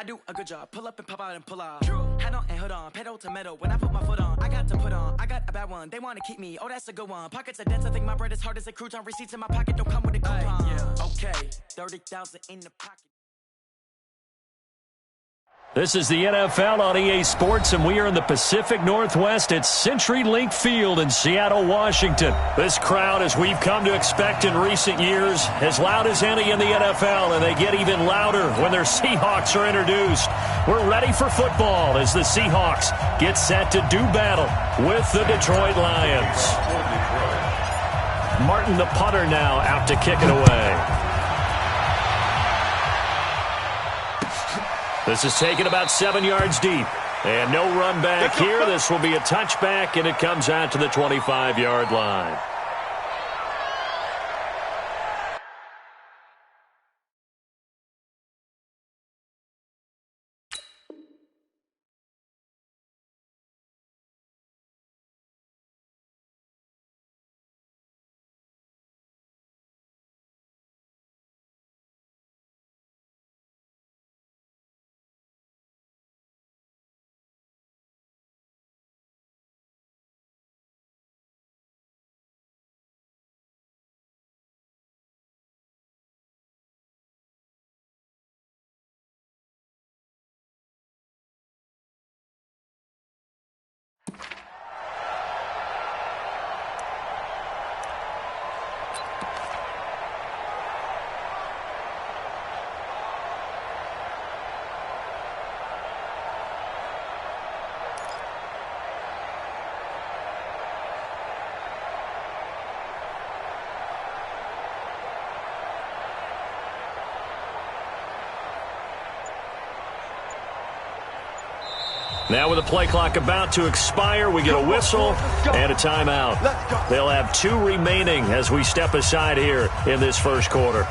do a good job. Pull up and pop out and pull out. Head on and hood on, pedal to metal. When I put my foot on, I got to put on. I got a bad one, they want to keep me. Oh, that's a good one. Pockets are dense, I think my bread is hard as a crouton. Receipts in my pocket don't come with a coupon. Yeah. Okay, 30,000 in the pocket. This is the NFL on EA Sports, and we are in the Pacific Northwest at CenturyLink Field in Seattle, Washington. This crowd, as we've come to expect in recent years, as loud as any in the NFL, and they get even louder when their Seahawks are introduced. We're ready for football as the Seahawks get set to do battle with the Detroit Lions. Martin, the punter, now out to kick it away. This is taken about 7 yards deep. And no run back here. This will be a touchback, and it comes out to the 25-yard line. Now with the play clock about to expire, we get a whistle and a timeout. They'll have 2 remaining as we step aside here in this first quarter.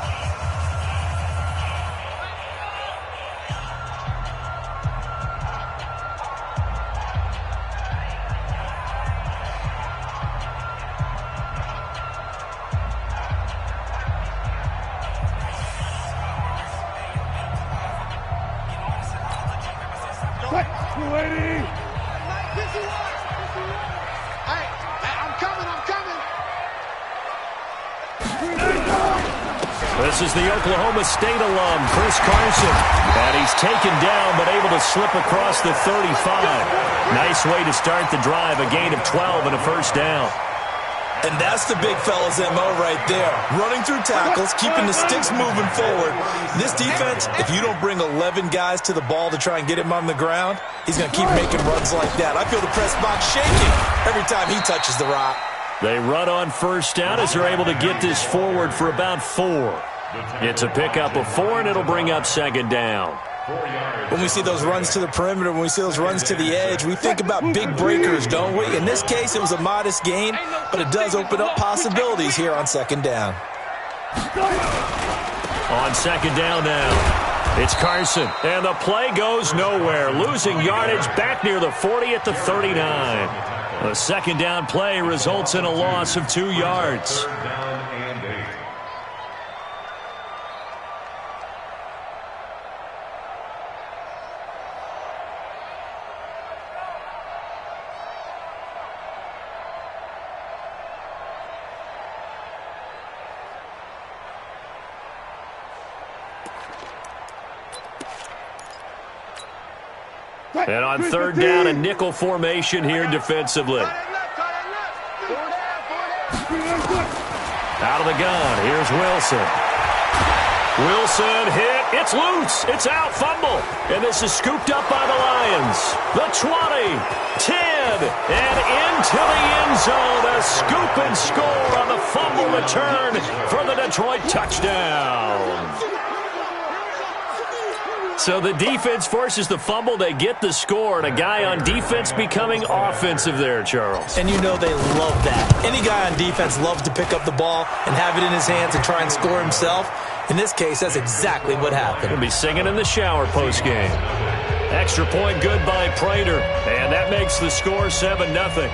This is the Oklahoma State alum, Chris Carson. And he's taken down but able to slip across the 35. Nice way to start the drive, a gain of 12 and a first down. And that's the big fella's MO right there. Running through tackles, keeping the sticks moving forward. This defense, if you don't bring 11 guys to the ball to try and get him on the ground, he's going to keep making runs like that. I feel the press box shaking every time he touches the rock. They run on first down as they're able to get this forward for about 4. It's a pickup of 4, and it'll bring up second down. When we see those runs to the perimeter, when we see those runs to the edge, we think about big breakers, don't we? In this case, it was a modest gain, but it does open up possibilities here on second down. On second down now, it's Carson, and the play goes nowhere. Losing yardage back near the 40 at the 39. A second down play results in a loss of 2 yards. And on third down, a nickel formation here defensively. Out of the gun, here's Wilson. Wilson hit, it's loose, it's out, fumble. And this is scooped up by the Lions. The 20, 10, and into the end zone. A scoop and score on the fumble return for the Detroit touchdown. So the defense forces the fumble, they get the score, and a guy on defense becoming offensive there, Charles. And you know they love that. Any guy on defense loves to pick up the ball and have it in his hands and try and score himself. In this case, that's exactly what happened. He'll be singing in the shower postgame. Extra point good by Prater, and that makes the score 7-0.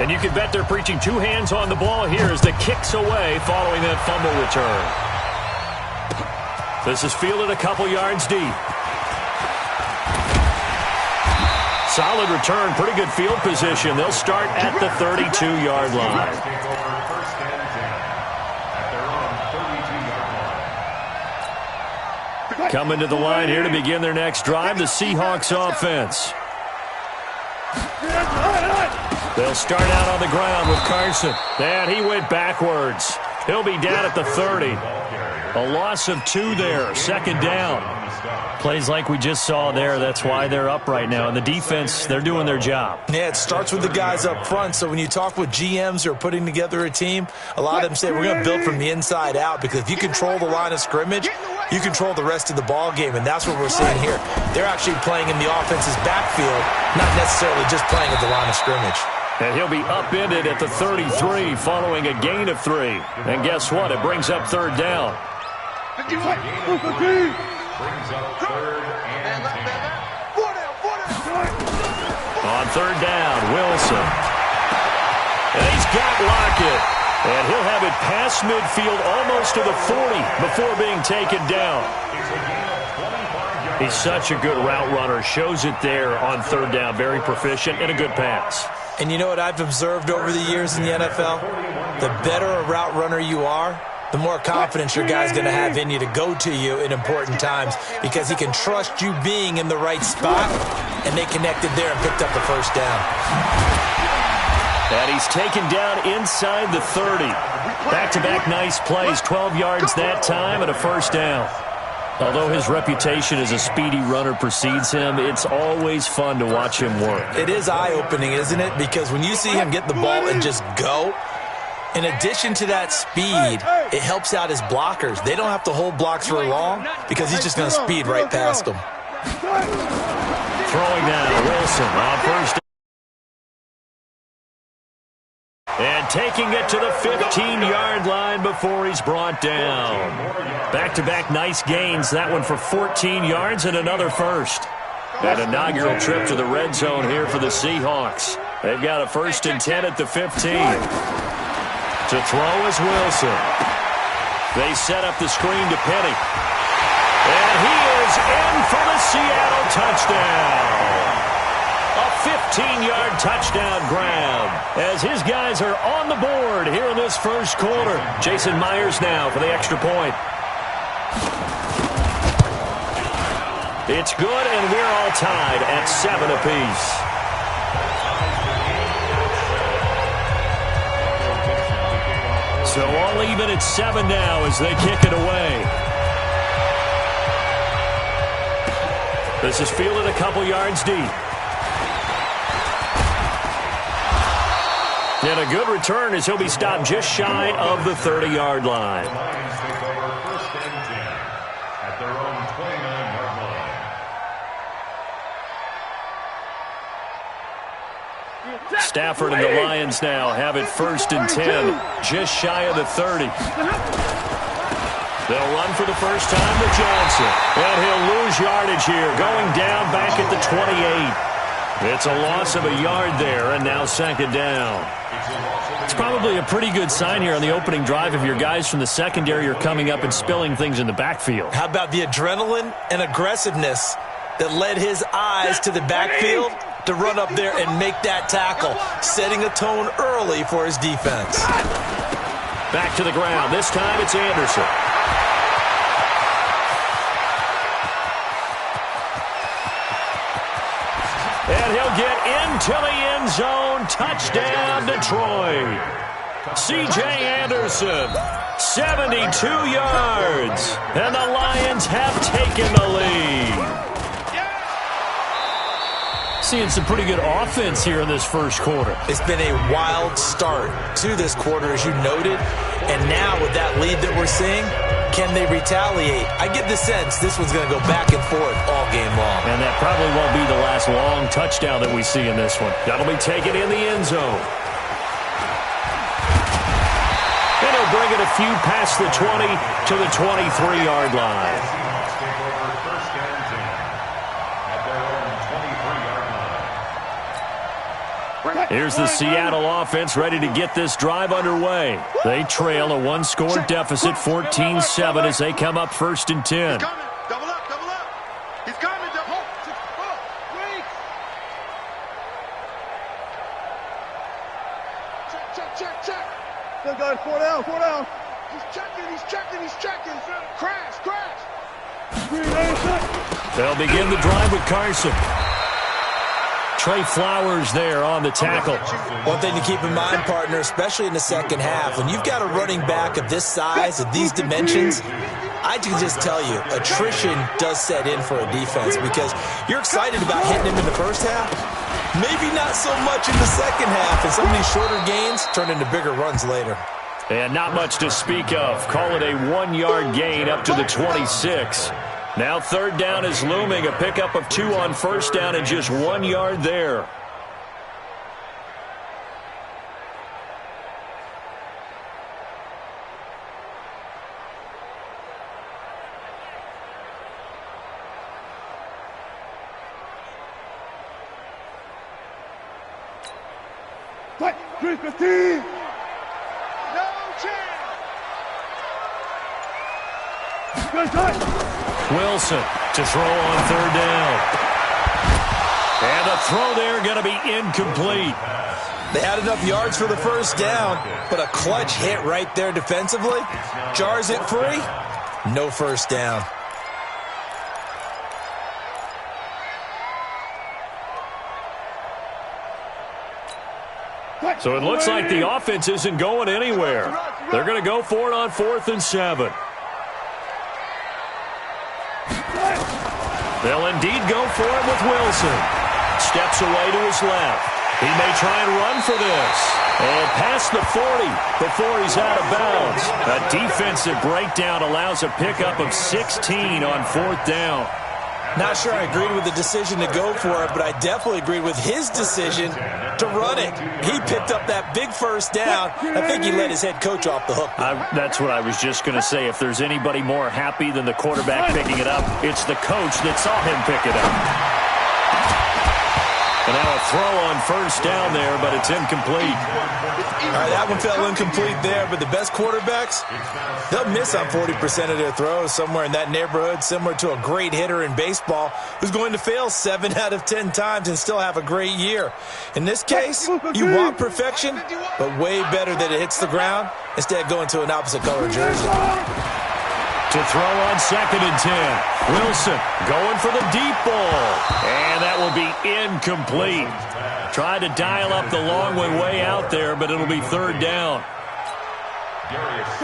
And you can bet they're preaching two hands on the ball here as the kick's away following that fumble return. This is fielded a couple yards deep. Solid return, pretty good field position. They'll start at the 32-yard line. Coming to the line here to begin their next drive, the Seahawks offense. They'll start out on the ground with Carson. And he went backwards. He'll be down at the 30. A loss of 2 there, second down. Plays like we just saw there, that's why they're up right now. And the defense, they're doing their job. Yeah, it starts with the guys up front. So when you talk with GMs who are putting together a team, a lot of them say we're going to build from the inside out, because if you control the line of scrimmage, you control the rest of the ball game, and that's what we're seeing here. They're actually playing in the offense's backfield, not necessarily just playing at the line of scrimmage. And he'll be upended at the 33 following a gain of 3. And guess what? It brings up third down. Brings up third and 10. On third down, Wilson. And he's got Lockett. And he'll have it past midfield almost to the 40 before being taken down. He's such a good route runner. Shows it there on third down. Very proficient and a good pass. And you know what I've observed over the years in the NFL? The better a route runner you are, the more confidence your guy's going to have in you to go to you in important times, because he can trust you being in the right spot, and they connected there and picked up the first down. And he's taken down inside the 30. Back-to-back nice plays, 12 yards that time and a first down. Although his reputation as a speedy runner precedes him, it's always fun to watch him work. It is eye-opening, isn't it? Because when you see him get the ball and just go, in addition to that speed, it helps out his blockers. They don't have to hold blocks for long because he's just going to speed right past them. Throwing down, Wilson on first down. And taking it to the 15-yard line before he's brought down. Back-to-back nice gains. That one for 14 yards and another first. An inaugural trip to the red zone here for the Seahawks. They've got a 1st and 10 at the 15. To throw is Wilson. They set up the screen to Penny. And he is in for the Seattle touchdown. A 15-yard touchdown grab as his guys are on the board here in this first quarter. Jason Myers now for the extra point. It's good, and we're all tied at 7 apiece. So all even at 7 now as they kick it away. This is fielded a couple yards deep. And a good return as he'll be stopped just shy of the 30-yard line. Lions take over 1st and 10 at their own 29-yard line. Stafford and the Lions now have it 1st and 10, just shy of the 30. They'll run for the first time with Johnson. And he'll lose yardage here, going down back at the 28. It's a loss of a yard there, and now 2nd down. It's probably a pretty good sign here on the opening drive if your guys from the secondary are coming up and spilling things in the backfield. How about the adrenaline and aggressiveness that led his eyes to the backfield to run up there and make that tackle, setting a tone early for his defense. Back to the ground. This time it's Anderson. And he'll get into the end zone. Touchdown, Detroit. C.J. Anderson, 72 yards. And the Lions have taken the lead. Seeing some pretty good offense here in this first quarter. It's been a wild start to this quarter, as you noted. And now with that lead that we're seeing, can they retaliate? I get the sense this one's going to go back and forth all game long. And that probably won't be the last long touchdown that we see in this one. That'll be taken in the end zone. And he'll bring it a few past the 20 to the 23-yard line. Here's the Seattle offense ready to get this drive underway. They trail a one-score deficit, 14-7, as they come up 1st and 10. Double up, double up. He's coming, double up. Check. Still got 4 down. He's checking. Crash. They'll begin the drive with Carson. Trey Flowers there on the tackle. One thing to keep in mind, partner, especially in the second half, when you've got a running back of this size, of these dimensions, I can just tell you, attrition does set in for a defense because you're excited about hitting him in the first half. Maybe not so much in the second half, and some of these shorter gains turn into bigger runs later. And not much to speak of. Call it a 1-yard gain up to the 26. Now 3rd down is looming. A pickup of 2 on 1st down and just 1 yard there. Fight, 315. No chance. Good time. Wilson to throw on 3rd down. And the throw there going to be incomplete. They had enough yards for the 1st down, but a clutch hit right there defensively jars it free. No 1st down. So it looks like the offense isn't going anywhere. They're going to go for it on 4th and 7. They'll indeed go for it with Wilson. Steps away to his left. He may try and run for this. And past the 40 before he's out of bounds. A defensive breakdown allows a pickup of 16 on 4th down. Not sure I agreed with the decision to go for it, but I definitely agreed with his decision to run it. He picked up that big 1st down. I think he let his head coach off the hook. That's what I was just going to say. If there's anybody more happy than the quarterback picking it up, it's the coach that saw him pick it up. And now a throw on 1st down there, but it's incomplete. All right, that one fell incomplete there, but the best quarterbacks, they'll miss on 40% of their throws, somewhere in that neighborhood, similar to a great hitter in baseball who's going to fail 7 out of 10 times and still have a great year. In this case, you want perfection, but way better that it hits the ground instead of going to an opposite color jersey. To throw on 2nd and 10. Wilson going for the deep ball. And that will be incomplete. Tried to dial up the long way out there, but it'll be 3rd down.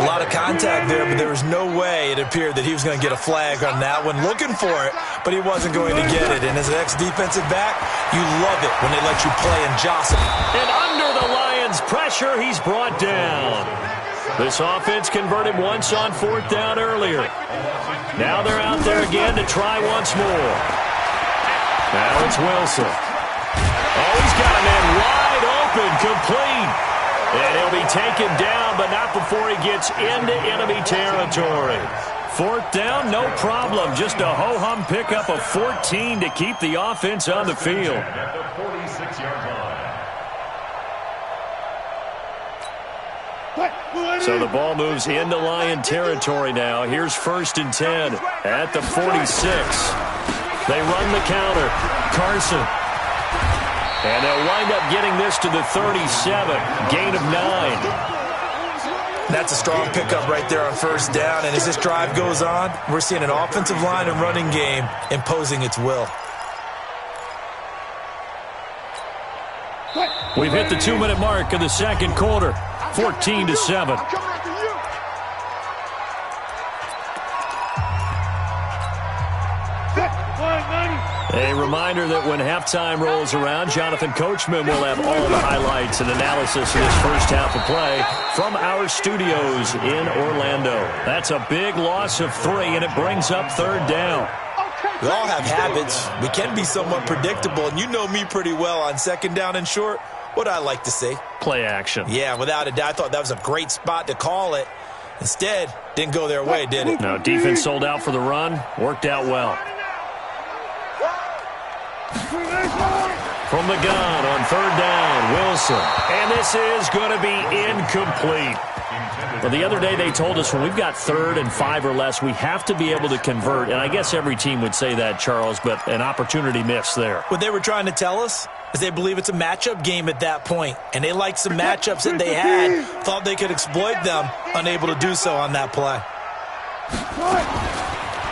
A lot of contact there, but there was no way it appeared that he was going to get a flag on that one. Looking for it, but he wasn't going to get it. And as an ex-defensive back, you love it when they let you play and jostle. And under the Lions' pressure, he's brought down. This offense converted once on 4th down earlier. Now they're out there again to try once more. Now it's Wilson. Oh, he's got a man wide open, complete. And he'll be taken down, but not before he gets into enemy territory. 4th down, no problem. Just a ho-hum pickup of 14 to keep the offense on the field. At the 46-yard line. So the ball moves into Lion territory now. Here's 1st and 10 at the 46. They run the counter. Carson. And they'll wind up getting this to the 37. Gain of 9. That's a strong pickup right there on 1st down. And as this drive goes on, we're seeing an offensive line and running game imposing its will. We've hit the 2-minute mark of the 2nd quarter. 14-7. A reminder that when halftime rolls around, Jonathan Coachman will have all the highlights and analysis of this first half of play from our studios in Orlando. That's a big loss of 3, and it brings up 3rd down. We all have habits. We can be somewhat predictable, and you know me pretty well on 2nd down and short. What I like to see. Play action. Yeah, without a doubt. I thought that was a great spot to call it. Instead, didn't go their way, did it? No, defense sold out for the run. Worked out well. From the gun on third down, Wilson. And this is going to be incomplete. Well, the other day they told us when we've got 3rd and 5 or less, we have to be able to convert. And I guess every team would say that, Charles, but an opportunity missed there. What they were trying to tell us is they believe it's a matchup game at that point. And they liked some matchups that they had, thought they could exploit them, unable to do so on that play.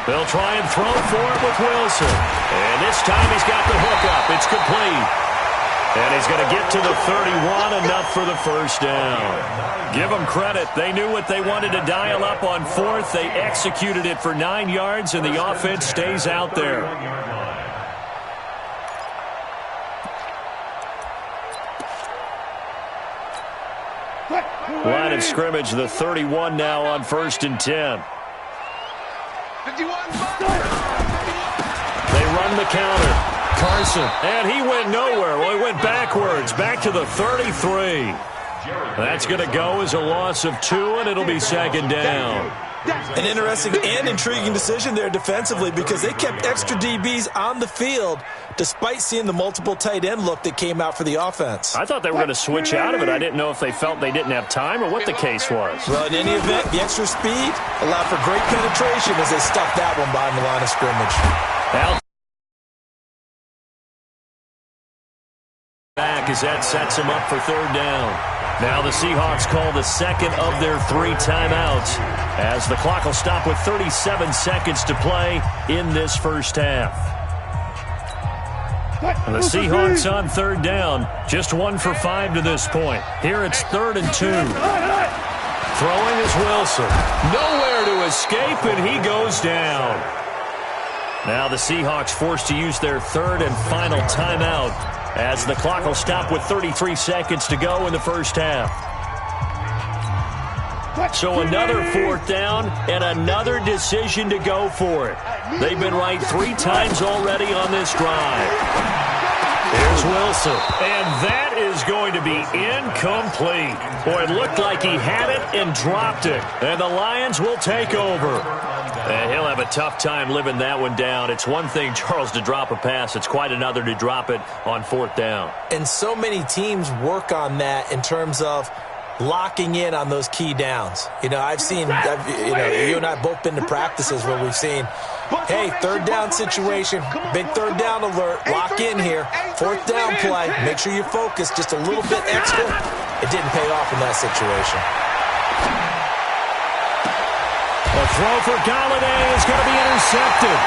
They'll try and throw for it with Wilson. And this time he's got the hook up. It's complete. And he's going to get to the 31, enough for the first down. Give them credit. They knew what they wanted to dial up on 4th. They executed it for 9 yards, and the offense stays out there. Line of scrimmage, the 31 now on 1st and 10. 51. They run the counter. Carson. And he went nowhere. Well, he went backwards, back to the 33. That's going to go as a loss of 2, and it'll be 2nd down. An interesting and intriguing decision there defensively because they kept extra DBs on the field despite seeing the multiple tight end look that came out for the offense. I thought they were going to switch out of it. I didn't know if they felt they didn't have time or what the case was. Well, in any event, the extra speed allowed for great penetration as they stuffed that one behind the line of scrimmage. Out back as that sets him up for 3rd down. Now the Seahawks call the 2nd of their 3 timeouts as the clock will stop with 37 seconds to play in this first half. And the Seahawks on 3rd down, just 1 for 5 to this point. Here it's 3rd and 2. Throwing is Wilson. Nowhere to escape, and he goes down. Now the Seahawks forced to use their 3rd and final timeout as the clock will stop with 33 seconds to go in the first half. So another 4th down and another decision to go for it. They've been right 3 times already on this drive. Here's Wilson, and that is going to be incomplete. Boy, it looked like he had it and dropped it, and the Lions will take over. And he'll have a tough time living that one down. It's one thing, Charles, to drop a pass. It's quite another to drop it on 4th down. And so many teams work on that in terms of locking in on those key downs. You know, you and I both been to practices where we've seen, hey, 3rd down situation, big 3rd down alert, lock in here, 4th down play, make sure you focus just a little bit extra. It didn't pay off in that situation. A throw for Galladay is going to be intercepted.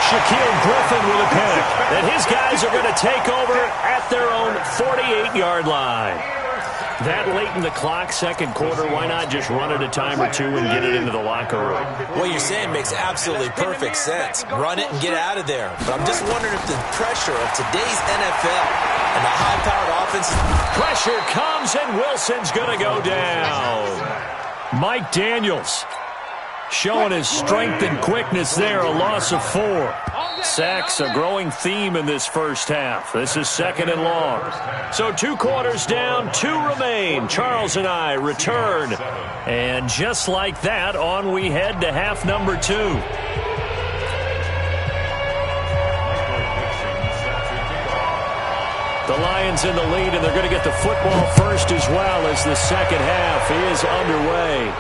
Shaquille Griffin with a pick. And his guys are going to take over at their own 48-yard line. That late in the clock, 2nd quarter, why not just run it a time or 2 and get it into the locker room? What you're saying makes absolutely perfect sense. Run it and get out of there. But I'm just wondering if the pressure of today's NFL and the high-powered offense... Pressure comes, and Wilson's going to go down. Mike Daniels showing his strength and quickness there, a loss of 4. Sacks, a growing theme in this first half. This is 2nd and long. So 2 quarters down, 2 remain. Charles and I return. And just like that, on we head to half number 2. The Lions in the lead, and they're going to get the football first as well as the second half is underway.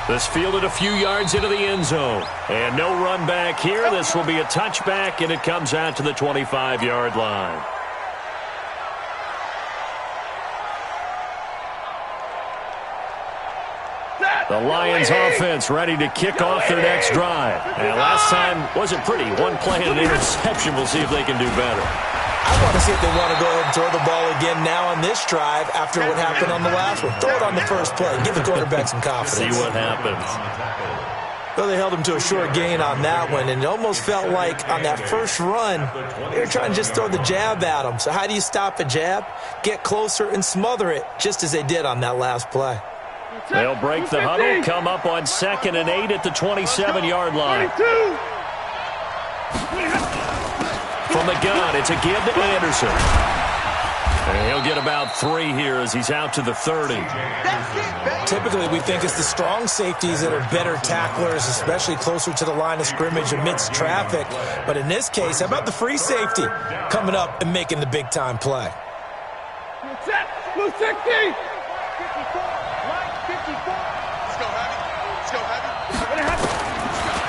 This fielded a few yards into the end zone. And no run back here. This will be a touchback, and it comes out to the 25-yard line. The Lions offense ready to kick off their next drive. And last time wasn't pretty. 1 play and an interception. We'll see if they can do better. I want to see if they want to go ahead and throw the ball again now on this drive after what happened on the last one. Throw it on the first play. Give the quarterback some confidence. See what happens. Well, they held him to a short gain on that one, and it almost felt like on that first run, they were trying to just throw the jab at him. So how do you stop a jab? Get closer and smother it, just as they did on that last play. They'll break the huddle, come up on 2nd and 8 at the 27-yard line. From the gun, it's a give to Anderson. And he'll get about 3 here as he's out to the 30. Typically, we think it's the strong safeties that are better tacklers, especially closer to the line of scrimmage amidst traffic. But in this case, how about the free safety coming up and making the big-time play? Set. Blue 60. 54. Line 54. Let's go, Heavy. Let's go, Heavy.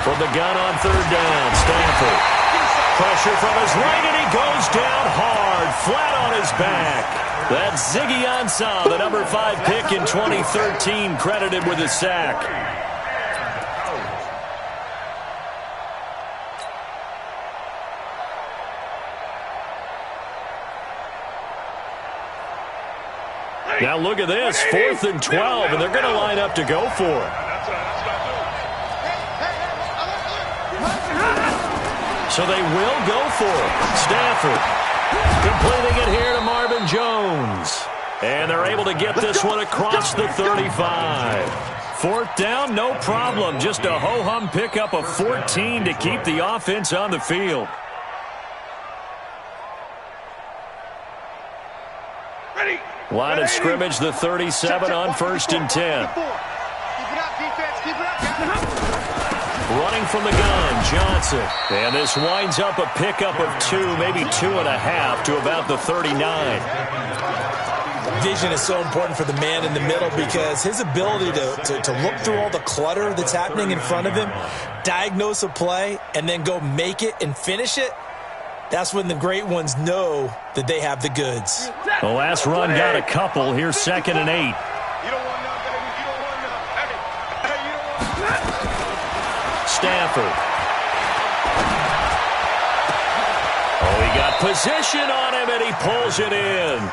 From the gun on 3rd down, Stanford. Pressure from his right, and he goes down hard, flat on his back. That's Ziggy Ansah, the number 5 pick in 2013, credited with his sack. Now look at this, 4th and 12, and they're going to line up to go for it. So they will go for it. Stanford completing it here to Marvin Jones. And they're able to get this one across the 35. 4th down, no problem. Just a ho-hum pickup of 14 to keep the offense on the field. Line of scrimmage, the 37 on 1st and 10. Running from the gun, Johnson. And this winds up a pickup of 2, maybe 2.5 to about the 39. Vision is so important for the man in the middle because his ability to look through all the clutter that's happening in front of him, diagnose a play, and then go make it and finish it, that's when the great ones know that they have the goods. The last run got a couple. Here's 2nd and 8. You don't want none, baby. You don't want none. Hey, you don't want none. Stanford. Oh, he got position on him, and he pulls it in.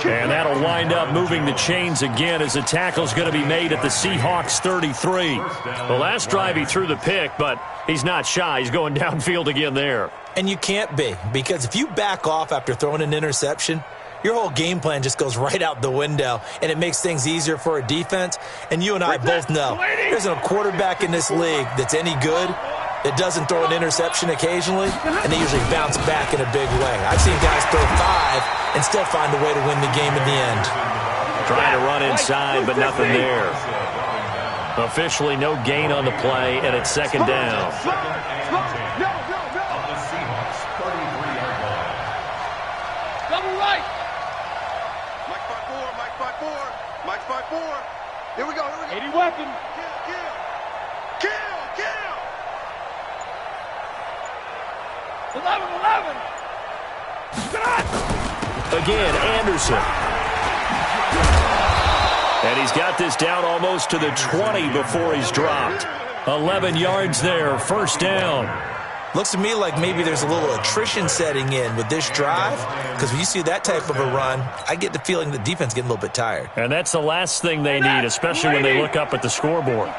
And that'll wind up moving the chains again as the tackle's going to be made at the Seahawks 33. The last drive he threw the pick, but he's not shy. He's going downfield again there. And you can't be, because if you back off after throwing an interception, your whole game plan just goes right out the window, and it makes things easier for a defense. And you and I both know there's a quarterback in this league that's any good that doesn't throw an interception occasionally, and they usually bounce back in a big way. I've seen guys throw 5 and still find a way to win the game in the end. Trying to run inside, but nothing there. Officially no gain on the play, and it's 2nd down. Double right. Mike 5-4, Mike 5-4, Mike 5-4. Here we go, here we go. 80 weapon. Kill. 11. Again, Anderson. And he's got this down almost to the 20 before he's dropped. 11 yards there, 1st down. Looks to me like maybe there's a little attrition setting in with this drive, because when you see that type of a run, I get the feeling the defense getting a little bit tired. And that's the last thing they need, especially when they look up at the scoreboard.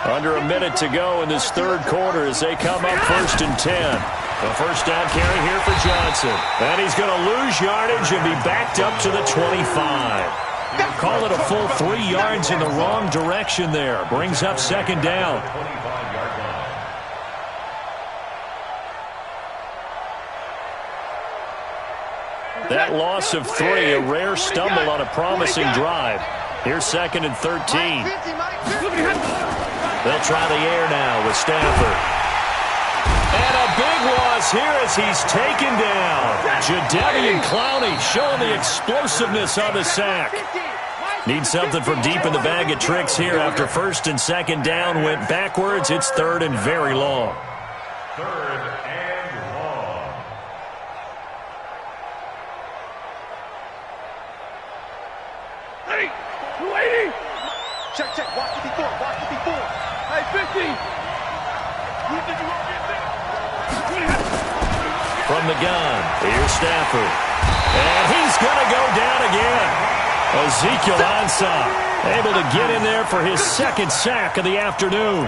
Under a minute to go in this 3rd quarter as they come up 1st and 10. The 1st down carry here for Johnson. And he's going to lose yardage and be backed up to the 25. Call it a full 3 yards in the wrong direction there. Brings up 2nd down. That loss of 3, a rare stumble on a promising drive. Here's 2nd and 13. They'll try the air now with Stanford. And a big loss here as he's taken down. Jadeveon Clowney showing the explosiveness on the sack. Need something from deep in the bag of tricks here after 1st and 2nd down went backwards. It's 3rd and very long. 3rd and long. Hey, 280. Check. Watch 54. Hey, 50. From the gun, here's Stafford. And he's going to go down again. Ezekiel Ansah able to get in there for his 2nd sack of the afternoon.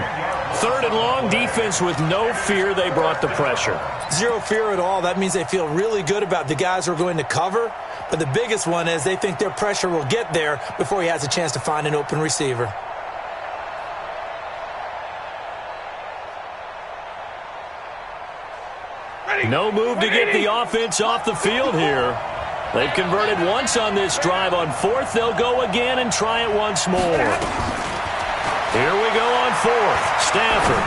3rd and long, defense with no fear. They brought the pressure. Zero fear at all. That means they feel really good about the guys who are going to cover. But the biggest one is they think their pressure will get there before he has a chance to find an open receiver. No move to get the offense off the field here. They've converted once on this drive. On fourth, they'll go again and try it once more. Here we go on fourth. Stafford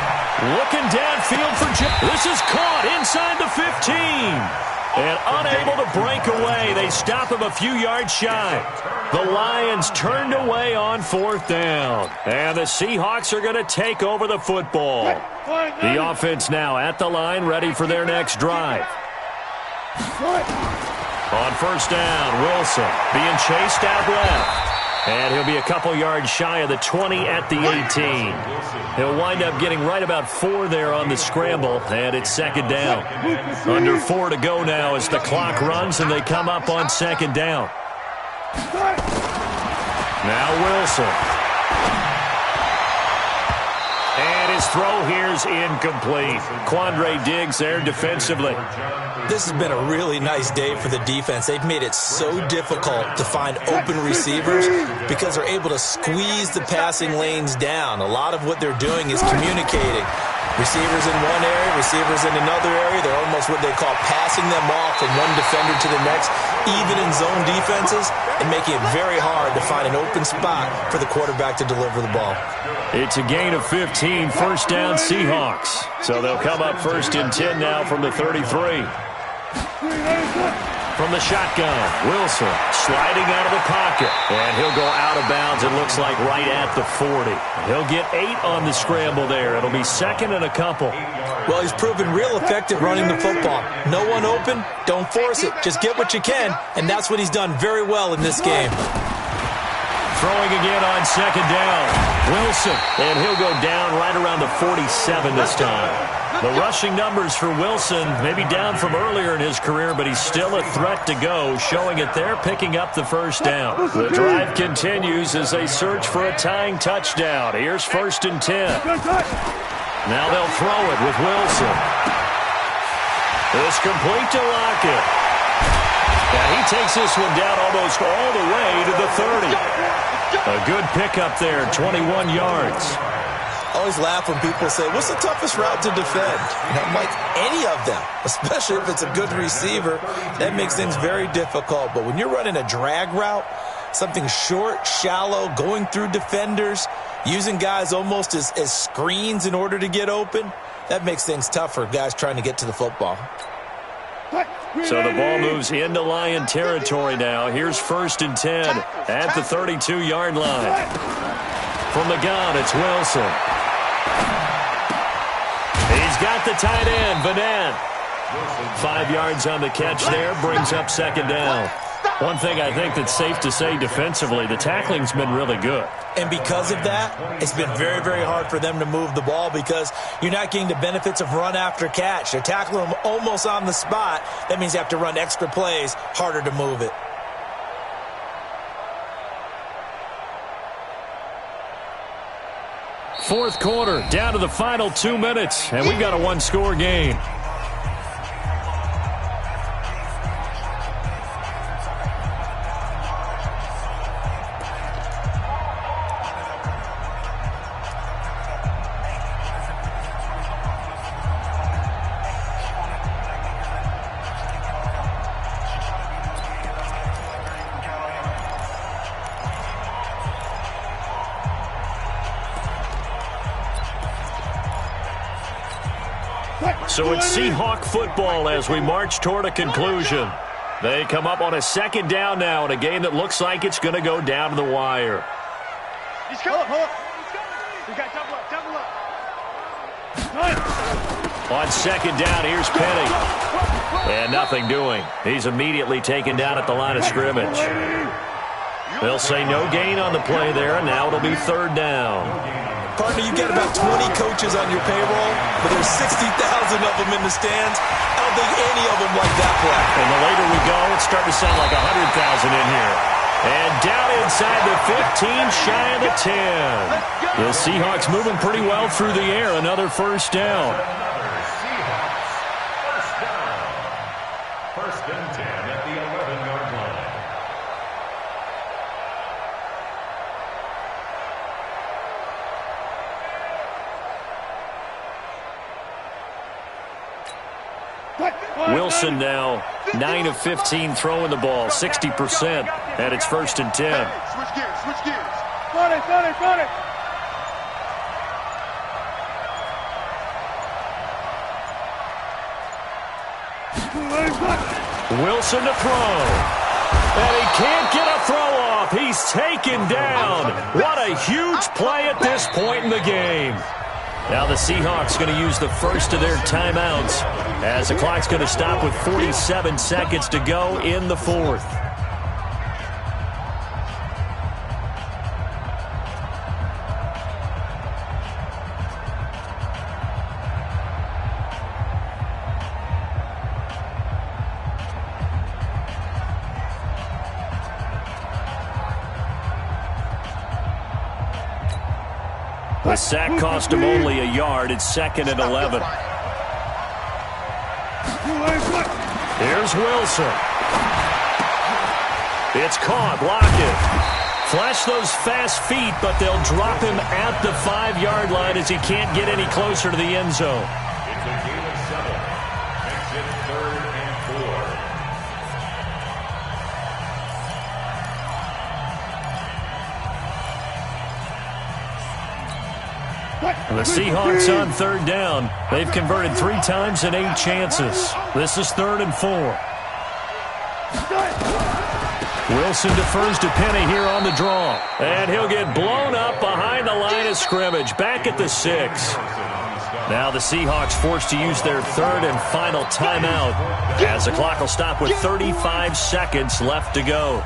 looking downfield for Jim. This is caught inside the 15. And unable to break away. They stop him a few yards shy. The Lions turned away on fourth down. And the Seahawks are going to take over the football. The offense now at the line, ready for their next drive. On first down, Wilson being chased out left. And he'll be a couple yards shy of the 20 at the 18. He'll wind up getting right about 4 there on the scramble, and it's second down. Under 4 to go now as the clock runs, and they come up on second down. Now Wilson. And his throw here's incomplete. Quandre Diggs there defensively. This has been a really nice day for the defense. They've made it so difficult to find open receivers because they're able to squeeze the passing lanes down. A lot of what they're doing is communicating. Receivers in one area, receivers in another area. They're almost what they call passing them off from one defender to the next, even in zone defenses, and making it very hard to find an open spot for the quarterback to deliver the ball. It's a gain of 15, first down Seahawks. So they'll come up first and 10 now from the 33. From the shotgun, Wilson sliding out of the pocket. And he'll go out of bounds, it looks like right at the 40. He'll get 8 on the scramble there. It'll be second and a couple. Well, he's proven real effective running the football. No one open, don't force it. Just get what you can, and that's what he's done very well in this game. Throwing again on second down. Wilson, and he'll go down right around the 47 this time. The rushing numbers for Wilson may be down from earlier in his career, but he's still a threat to go, showing it there, picking up the first down. The drive continues as they search for a tying touchdown. Here's first and 10. Now they'll throw it with Wilson. It's complete to Lockett. And he takes this one down almost all the way to the 30. A good pickup there, 21 yards. I always laugh when people say, what's the toughest route to defend? And I'm like, any of them, especially if it's a good receiver. That makes things very difficult. But when you're running a drag route, something short, shallow, going through defenders, using guys almost as screens in order to get open, that makes things tough for guys trying to get to the football. So the ball moves into Lion territory now. Here's first and 10 at the 32-yard line. From the gun, it's Wilson. He's got the tight end, Vanette. 5 yards on the catch there, brings up second down. One thing I think that's safe to say defensively, the tackling's been really good. And because of that, it's been very, very hard for them to move the ball because you're not getting the benefits of run after catch. They're tackling them almost on the spot. That means you have to run extra plays, harder to move it. Fourth quarter, down to the final 2 minutes, and we've got a one-score game. So it's Seahawk football as we march toward a conclusion. They come up on a second down now in a game that looks like it's going to go down to the wire. He's coming. We got double up. On second down, here's Penny. And nothing doing. He's immediately taken down at the line of scrimmage. They'll say no gain on the play there, and now it'll be third down. Partner, you've got about 20 coaches on your payroll, but there's 60,000 of them in the stands. I don't think any of them like that play. And the later we go, it's starting to sound like 100,000 in here. And down inside the 15, shy of the 10. The Seahawks moving pretty well through the air. Another first down. First and 10 at the 11-yard line. Wilson now 9 of 15 throwing the ball, 60%, and it's 1st and 10. Switch gears, switch gears. Got it. Wilson to throw. And he can't get a throw off. He's taken down. What a huge play at this point in the game. Now the Seahawks going to use the first of their timeouts as the clock's going to stop with 47 seconds to go in the 4th. The sack cost him only a yard. It's 2nd and 11. Here's Wilson. It's caught. Lockett. Flash those fast feet, but they'll drop him at the 5-yard line as he can't get any closer to the end zone. It's a game of 7. Makes it 3rd and 4. The Seahawks on 3rd down. They've converted 3 times in 8 chances. This is 3rd and 4. Wilson defers to Penny here on the draw. And he'll get blown up behind the line of scrimmage. Back at the 6. Now the Seahawks forced to use their 3rd and final timeout as the clock will stop with 35 seconds left to go.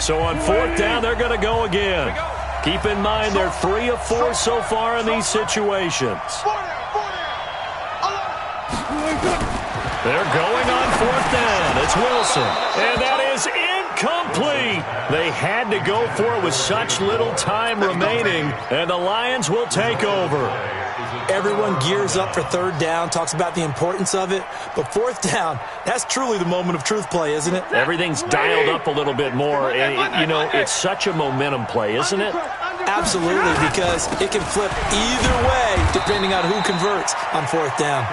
So on 4th down, they're going to go again. Keep in mind they're 3 of 4 so far in these situations. They're going on 4th down. It's Wilson. And that is incomplete. They had to go for it with such little time remaining, and the Lions will take over. Everyone gears up for 3rd down, talks about the importance of it. But 4th down, that's truly the moment of truth play, isn't it? Everything's dialed up a little bit more. And, you know, it's such a momentum play, isn't it? Absolutely, because it can flip either way depending on who converts on 4th down.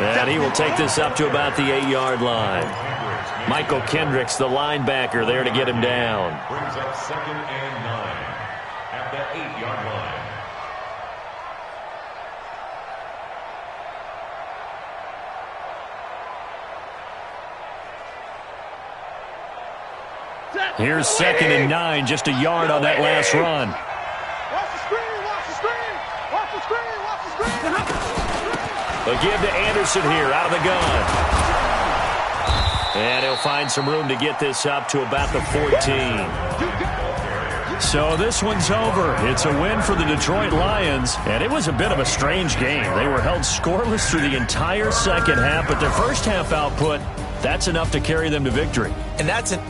And he will take this up to about the 8-yard line. Michael Kendricks, the linebacker, there to get him down. Brings up 2nd and 9 at the 8-yard line. Here's 2nd and 9, just a yard on that last run. Watch the screen, watch the screen, watch the screen, watch the screen. A give to Anderson here, out of the gun. And he'll find some room to get this up to about the 14. So this one's over. It's a win for the Detroit Lions, and it was a bit of a strange game. They were held scoreless through the entire second half, but their first half output, that's enough to carry them to victory. And that's an...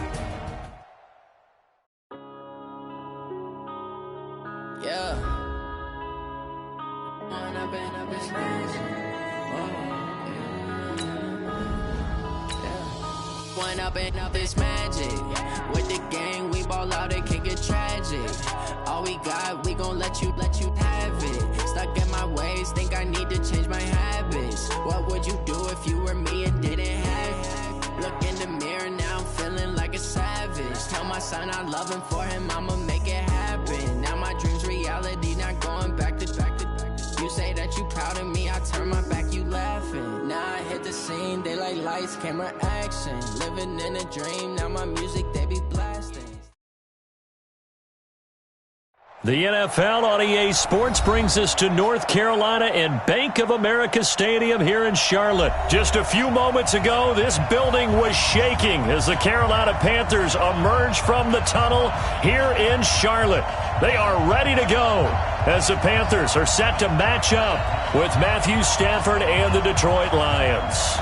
Up this magic. With the gang, we ball out, it can get tragic. All we got, we gon' let you have it. Stuck in my ways, think I need to change my habits. What would you do if you were me and didn't have it? Look in the mirror, now I'm feeling like a savage. Tell my son I love him, for him I'ma make it happen. Now my dream's reality, not going back to back. You say that you proud of me, I turn my back, you laughing. Now I hit the scene, they like lights, camera, action. Living in a dream, now my music, they be blasting. The NFL on EA Sports brings us to North Carolina and Bank of America Stadium here in Charlotte. Just a few moments ago, this building was shaking as the Carolina Panthers emerged from the tunnel here in Charlotte. They are ready to go as the Panthers are set to match up with Matthew Stafford and the Detroit Lions.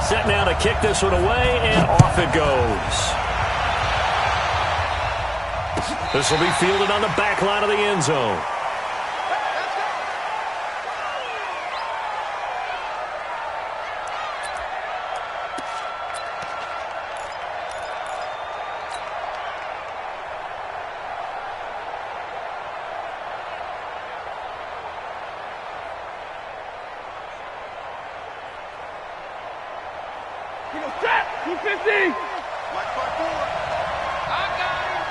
Set now to kick this one away, and off it goes. This will be fielded on the back line of the end zone. Set! 250! Mike 5-4. I got him.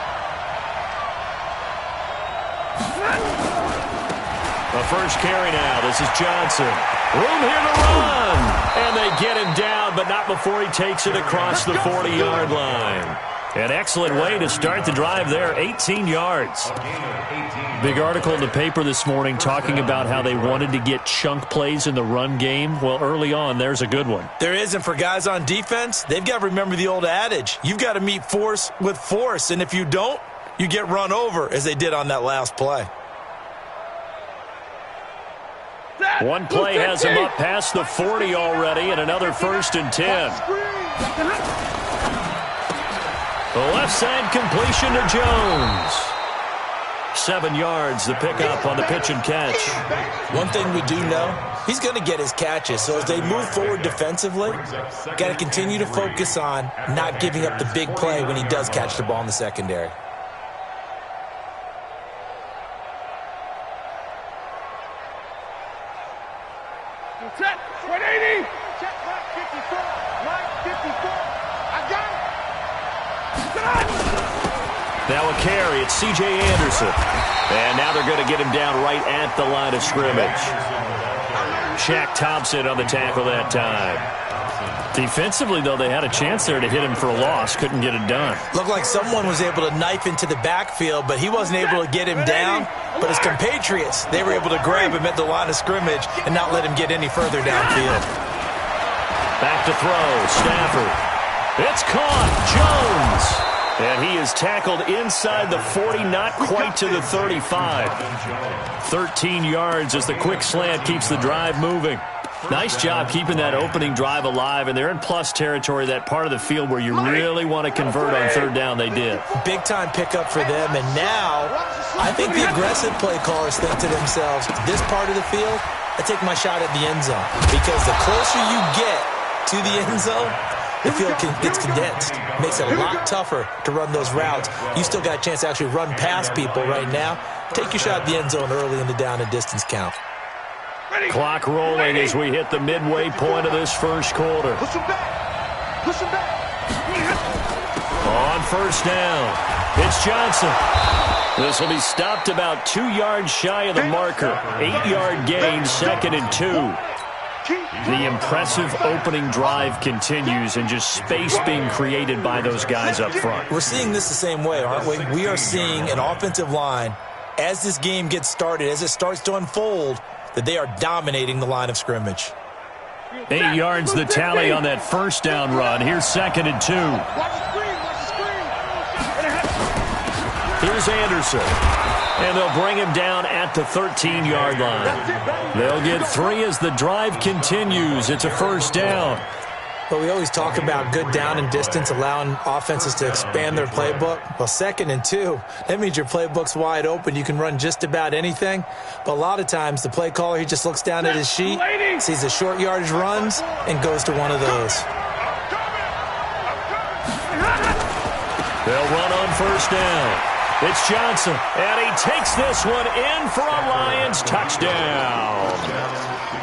The first carry now. This is Johnson. Room here to run. And they get him down, but not before he takes it across the 40-yard line. An excellent way to start the drive there, 18 yards. Big article in the paper this morning talking about how they wanted to get chunk plays in the run game. Well, early on, there's a good one. There is, and for guys on defense, they've got to remember the old adage. You've got to meet force with force, and if you don't, you get run over, as they did on that last play. One play has him up past the 40 already, and another 1st and 10. The left side completion to Jones. 7 yards, the pickup on the pitch and catch. One thing we do know, he's going to get his catches. So as they move forward defensively, got to continue to focus on not giving up the big play when he does catch the ball in the secondary. Set! 180! Check right 54. Right 54. I got it! Now a carry, it's C.J. Anderson. And now they're going to get him down right at the line of scrimmage. Shaq Thompson on the tackle that time. Defensively, though, they had a chance there to hit him for a loss. Couldn't get it done. Looked like someone was able to knife into the backfield, but he wasn't able to get him down. But his compatriots, they were able to grab him at the line of scrimmage and not let him get any further downfield. Back to throw, Stafford. It's caught, Jones. And he is tackled inside the 40, not quite to the 35. 13 yards as the quick slant keeps the drive moving. Nice job keeping that opening drive alive, and they're in plus territory, that part of the field where you really want to convert on third down. They did. Big-time pickup for them, and now I think the aggressive play callers think to themselves, this part of the field, I take my shot at the end zone. Because the closer you get to the end zone, the field gets condensed. Makes it a lot tougher to run those routes. You still got a chance to actually run past people right now. Take your shot at the end zone early in the down and distance count. Clock rolling as we hit the midway point of this first quarter. Push him back! Push him back! On first down, it's Johnson. This will be stopped about 2 yards shy of the marker. 8-yard gain, 2nd and 2. The impressive opening drive continues, and just space being created by those guys up front. We're seeing this the same way, aren't we? We are seeing an offensive line, as this game gets started, as it starts to unfold, that they are dominating the line of scrimmage. 8 yards the tally on that first down run. Here's 2nd and 2. Here's Anderson. And they'll bring him down at the 13-yard line. They'll get 3 as the drive continues. It's a first down. But we always talk about good down and distance, allowing offenses to expand their playbook. Well, 2nd and 2, that means your playbook's wide open. You can run just about anything. But a lot of times, the play caller, he just looks down at his sheet, sees the short yardage runs, and goes to one of those. They'll run on first down. It's Johnson, and he takes this one in for a Lions touchdown.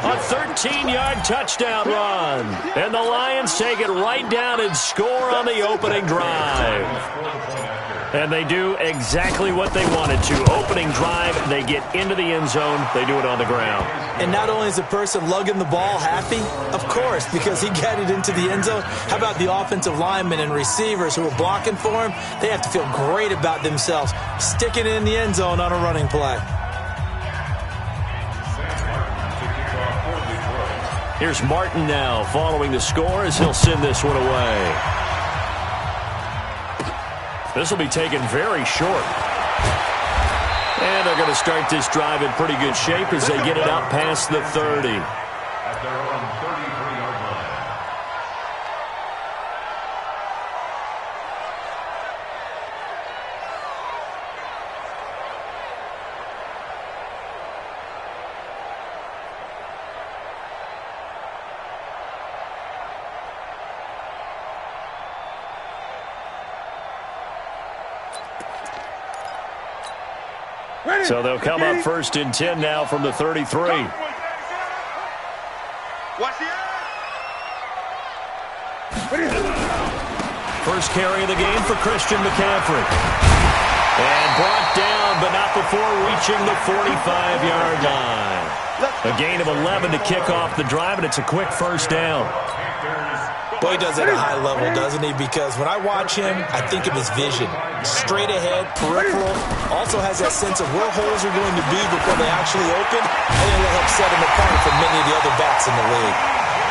A 13-yard touchdown run. And the Lions take it right down and score on the opening drive. And they do exactly what they wanted to. Opening drive, they get into the end zone. They do it on the ground. And not only is the person lugging the ball happy, of course, because he got it into the end zone. How about the offensive linemen and receivers who are blocking for him? They have to feel great about themselves, sticking it in the end zone on a running play. Here's Martin now following the score as he'll send this one away. This will be taken very short. And they're going to start this drive in pretty good shape as they get it out past the 30. At their own 33-yard line. So they'll come up 1st and 10 now from the 33. Watch the First carry of the game for Christian McCaffrey. And brought down, but not before reaching the 45-yard line. A gain of 11 to kick off the drive, and it's a quick first down. Well, he does it at a high level, doesn't he? Because when I watch him, I think of his vision. Straight ahead, peripheral. Also has that sense of where holes are going to be before they actually open. I think it'll help set him apart from many of the other backs in the league.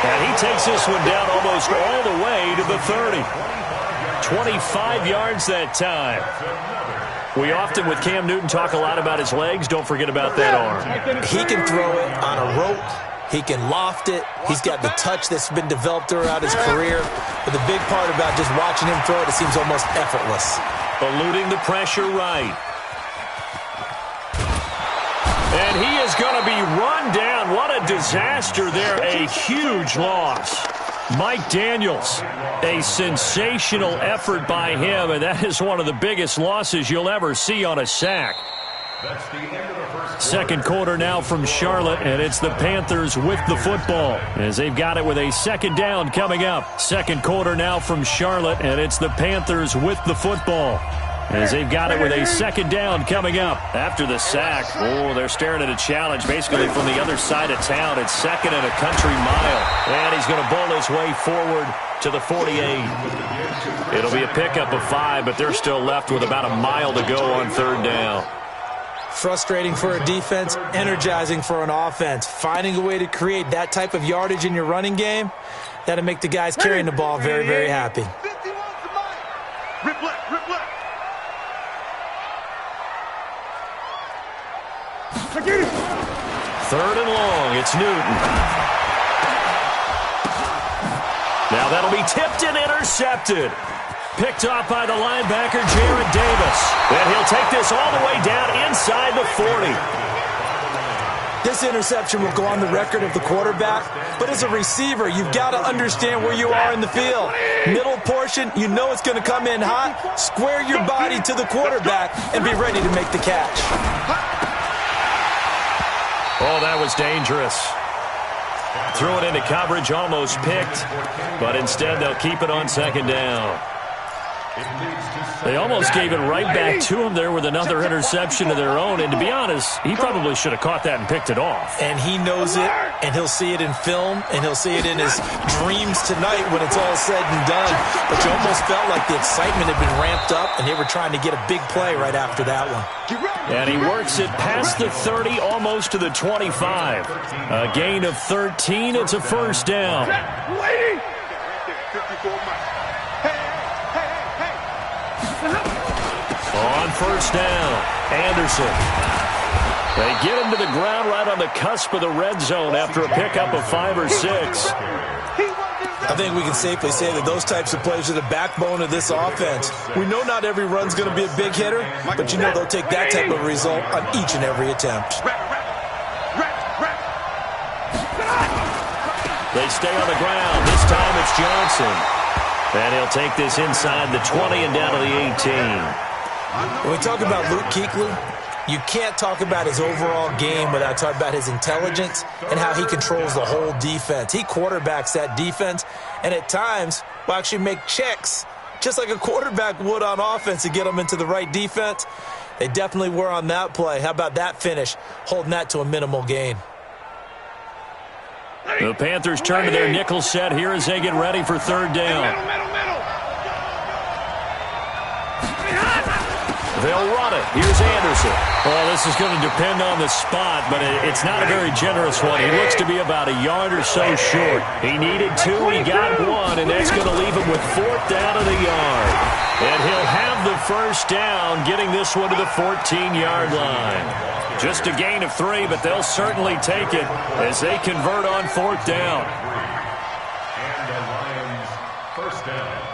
And he takes this one down almost all the way to the 30. 25 yards that time. We often, with Cam Newton, talk a lot about his legs. Don't forget about that arm. He can throw it on a rope. He can loft it. He's got the touch that's been developed throughout his career. But the big part about just watching him throw it seems almost effortless. Eluding the pressure right. And he is going to be run down. What a disaster there. A huge loss. Mike Daniels, a sensational effort by him, and that is one of the biggest losses you'll ever see on a sack. Second quarter now from Charlotte, and it's the Panthers with the football as they've got it with a second down coming up. Second quarter now from Charlotte, and it's the Panthers with the football as they've got it with a second down coming up. After the sack, they're staring at a challenge basically from the other side of town. It's second and a country mile, and he's going to bowl his way forward to the 48. It'll be a pickup of 5, but they're still left with about a mile to go on third down. Frustrating for a defense, energizing for an offense. Finding a way to create that type of yardage in your running game, that'll make the guys carrying the ball very, very happy. Rip left, rip left. Third and long, it's Newton. Now that'll be tipped and intercepted. Picked off by the linebacker, Jared Davis. And he'll take this all the way down inside the 40. This interception will go on the record of the quarterback, but as a receiver, you've got to understand where you are in the field. Middle portion, you know it's going to come in hot. Square your body to the quarterback and be ready to make the catch. Oh, that was dangerous. Threw it into coverage, almost picked, but instead they'll keep it on second down. They almost gave it right back to him there with another interception of their own. And to be honest, he probably should have caught that and picked it off. And he knows it, and he'll see it in film, and he'll see it in his dreams tonight when it's all said and done. But you almost felt like the excitement had been ramped up, and they were trying to get a big play right after that one. And he works it past the 30, almost to the 25. A gain of 13. It's a first down. On first down, Anderson. They get him to the ground right on the cusp of the red zone after a pickup of 5 or 6. I think we can safely say that those types of plays are the backbone of this offense. We know not every run's going to be a big hitter, but you know they'll take that type of result on each and every attempt. They stay on the ground. This time it's Johnson. And he'll take this inside the 20 and down to the 18. When we talk about Luke Kuechly, you can't talk about his overall game without talking about his intelligence and how he controls the whole defense. He quarterbacks that defense, and at times will actually make checks, just like a quarterback would on offense to get them into the right defense. They definitely were on that play. How about that finish, holding that to a minimal gain? The Panthers turn to their nickel set here as they get ready for third down. They'll run it. Here's Anderson. Well, this is going to depend on the spot, but it's not a very generous one. He looks to be about a yard or so short. He needed 2. He got 1, and that's going to leave him with 4th down of the yard. And he'll have the first down, getting this one to the 14-yard line. Just a gain of 3, but they'll certainly take it as they convert on 4th down. And the Lions, first down.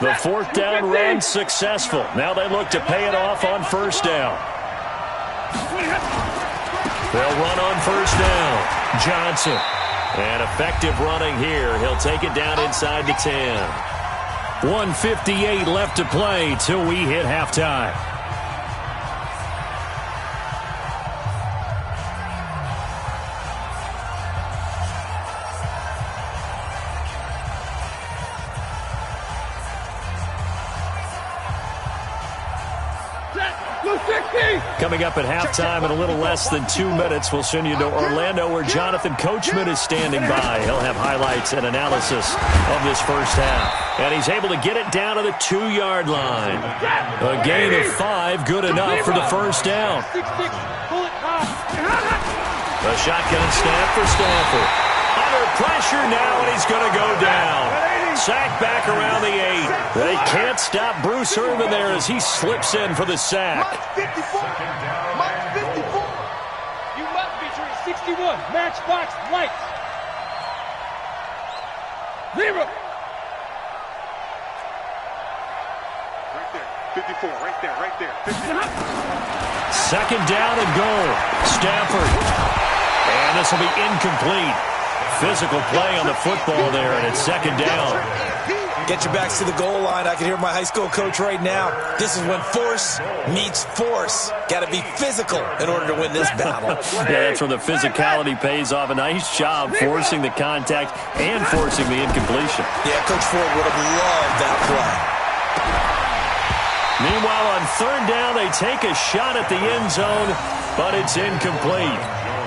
The 4th down run successful. Now they look to pay it off on first down. They'll run on first down. Johnson. And effective running here. He'll take it down inside the 10. 1:58 left to play till we hit halftime. Coming up at halftime in a little less than 2 minutes, we'll send you to Orlando where Jonathan Coachman is standing by. He'll have highlights and analysis of this first half. And he's able to get it down to the 2-yard line. A gain of 5, good enough for the first down. A shotgun snap for Stafford. Under pressure now, and he's going to go down. Sack back around the 8. They can't stop Bruce Irvin there as he slips in for the sack. Mike 54. Mike 54. You must be treated 61. Matchbox lights. 0. Right there. 54. Right there. Right there. 54. Second down and goal. Stafford. And this will be incomplete. Physical play on the football there, and it's second down. Get your backs to the goal line. I can hear my high school coach right now. This is when force meets force. Got to be physical in order to win this battle. Yeah, that's where the physicality pays off. A nice job forcing the contact and forcing the incompletion. Yeah, Coach Ford would have loved that play. Meanwhile, on third down, they take a shot at the end zone, but it's incomplete.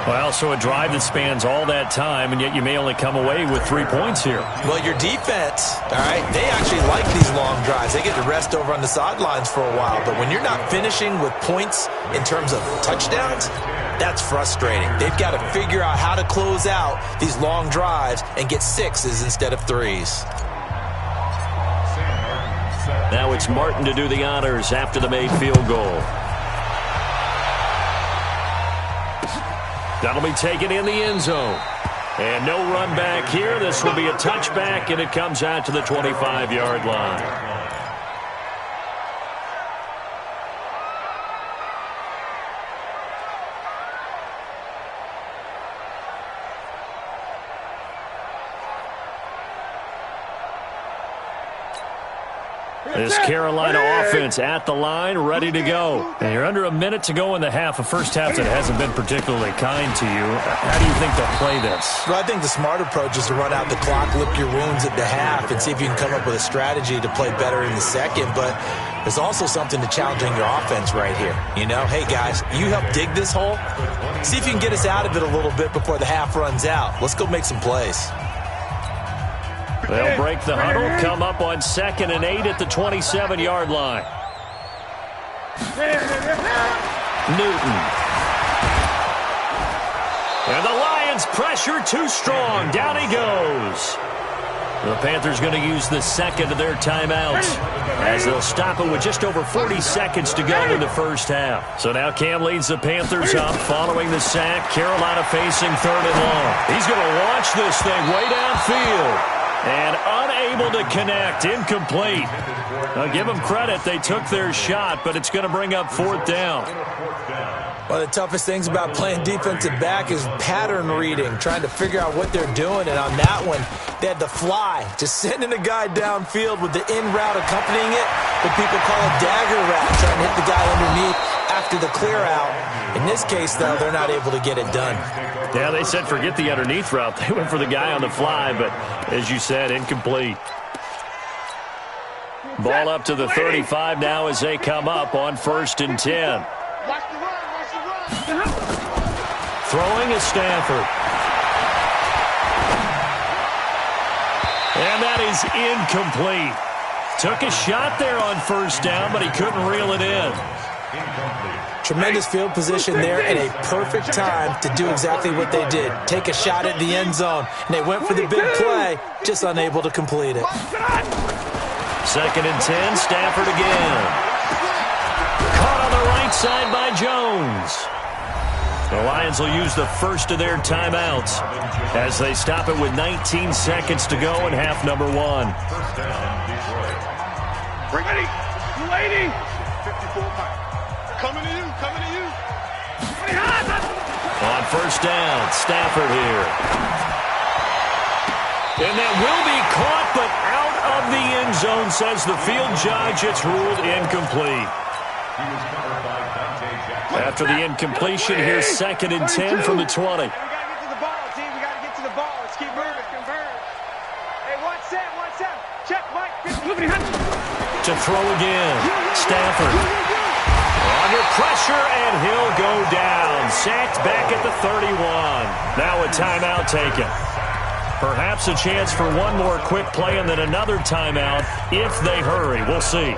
Well, so a drive that spans all that time, and yet you may only come away with 3 points here. Well, your defense, all right, they actually like these long drives. They get to rest over on the sidelines for a while. But when you're not finishing with points in terms of touchdowns, that's frustrating. They've got to figure out how to close out these long drives and get 6s instead of 3s. Now it's Martin to do the honors after the made field goal. That'll be taken in the end zone. And no run back here. This will be a touchback, and it comes out to the 25-yard line. This Carolina offense at the line, ready to go. And you're under a minute to go in the half. A first half that hasn't been particularly kind to you. How do you think they'll play this? Well, I think the smart approach is to run out the clock, lick your wounds at the half, and see if you can come up with a strategy to play better in the second. But there's also something to challenging your offense right here. You know, hey, guys, you help dig this hole. See if you can get us out of it a little bit before the half runs out. Let's go make some plays. They'll break the huddle, come up on 2nd and 8 at the 27-yard line. Newton. And the Lions pressure too strong. Down he goes. The Panthers going to use the second of their timeouts as they'll stop it with just over 40 seconds to go in the first half. So now Cam leads the Panthers up following the sack. Carolina facing 3rd and long. He's going to launch this thing way downfield. And unable to connect, incomplete. Now give them credit, they took their shot, but it's going to bring up 4th down. One of the toughest things about playing defensive back is pattern reading, trying to figure out what they're doing. And on that one, they had to fly, just sending a guy downfield with the in route accompanying it, what people call a dagger route, trying to hit the guy underneath after the clear out. In this case, though, they're not able to get it done. Yeah, they said forget the underneath route. They went for the guy on the fly, but as you said, incomplete. Ball up to the 35 now as they come up on 1st and 10. Throwing is Stafford. And that is incomplete. Took a shot there on 1st down, but he couldn't reel it in. Tremendous field position there and a perfect time to do exactly what they did. Take a shot at the end zone. And they went for the big play, just unable to complete it. 2nd and 10, Stafford again. Caught on the right side by Jones. The Lions will use the first of their timeouts as they stop it with 19 seconds to go in half number 1. Ready, 280. 54. Coming to you, coming to you. On 1st down, Stafford here. And that will be caught, but out of the end zone, says the field judge. It's ruled incomplete. After the incompletion, here's 2nd and 10 from the 20. We got to get to the ball, team. We got to get to the ball. Let's keep moving. Convert. Hey, 1-7. Check, Mike. To throw again. Stafford. Under pressure, and he'll go down. Sacked back at the 31. Now a timeout taken. Perhaps a chance for one more quick play and then another timeout if they hurry. We'll see.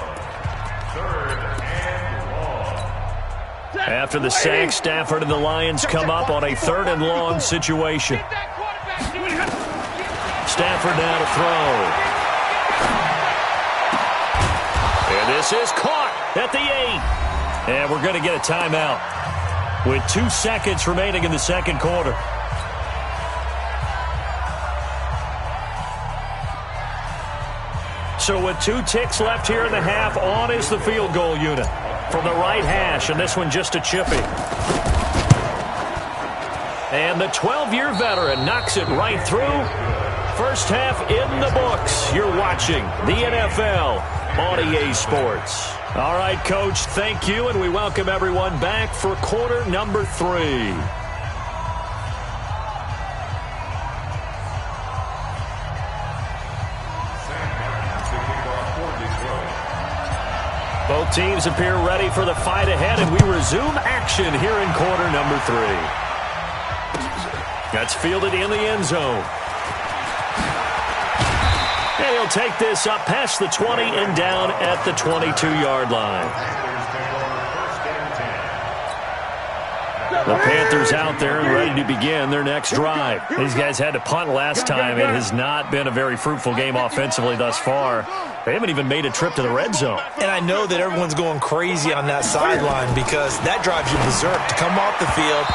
After the sack, Stafford and the Lions come up on a 3rd and long situation. Stafford now to throw. And this is caught at the 8. And we're going to get a timeout with 2 seconds remaining in the second quarter. So with 2 ticks left here in the half, on is the field goal unit from the right hash, and this one just a chippy. And the 12-year veteran knocks it right through. First half in the books. You're watching the NFL on EA Sports. All right, Coach, thank you, and we welcome everyone back for quarter number 3. Both teams appear ready for the fight ahead, and we resume action here in quarter number 3. That's fielded in the end zone. And he'll take this up past the 20 and down at the 22-yard line. The Panthers out there and ready to begin their next drive. These guys had to punt last time. It has not been a very fruitful game offensively thus far. They haven't even made a trip to the red zone. And I know that everyone's going crazy on that sideline because that drives you berserk to come off the field,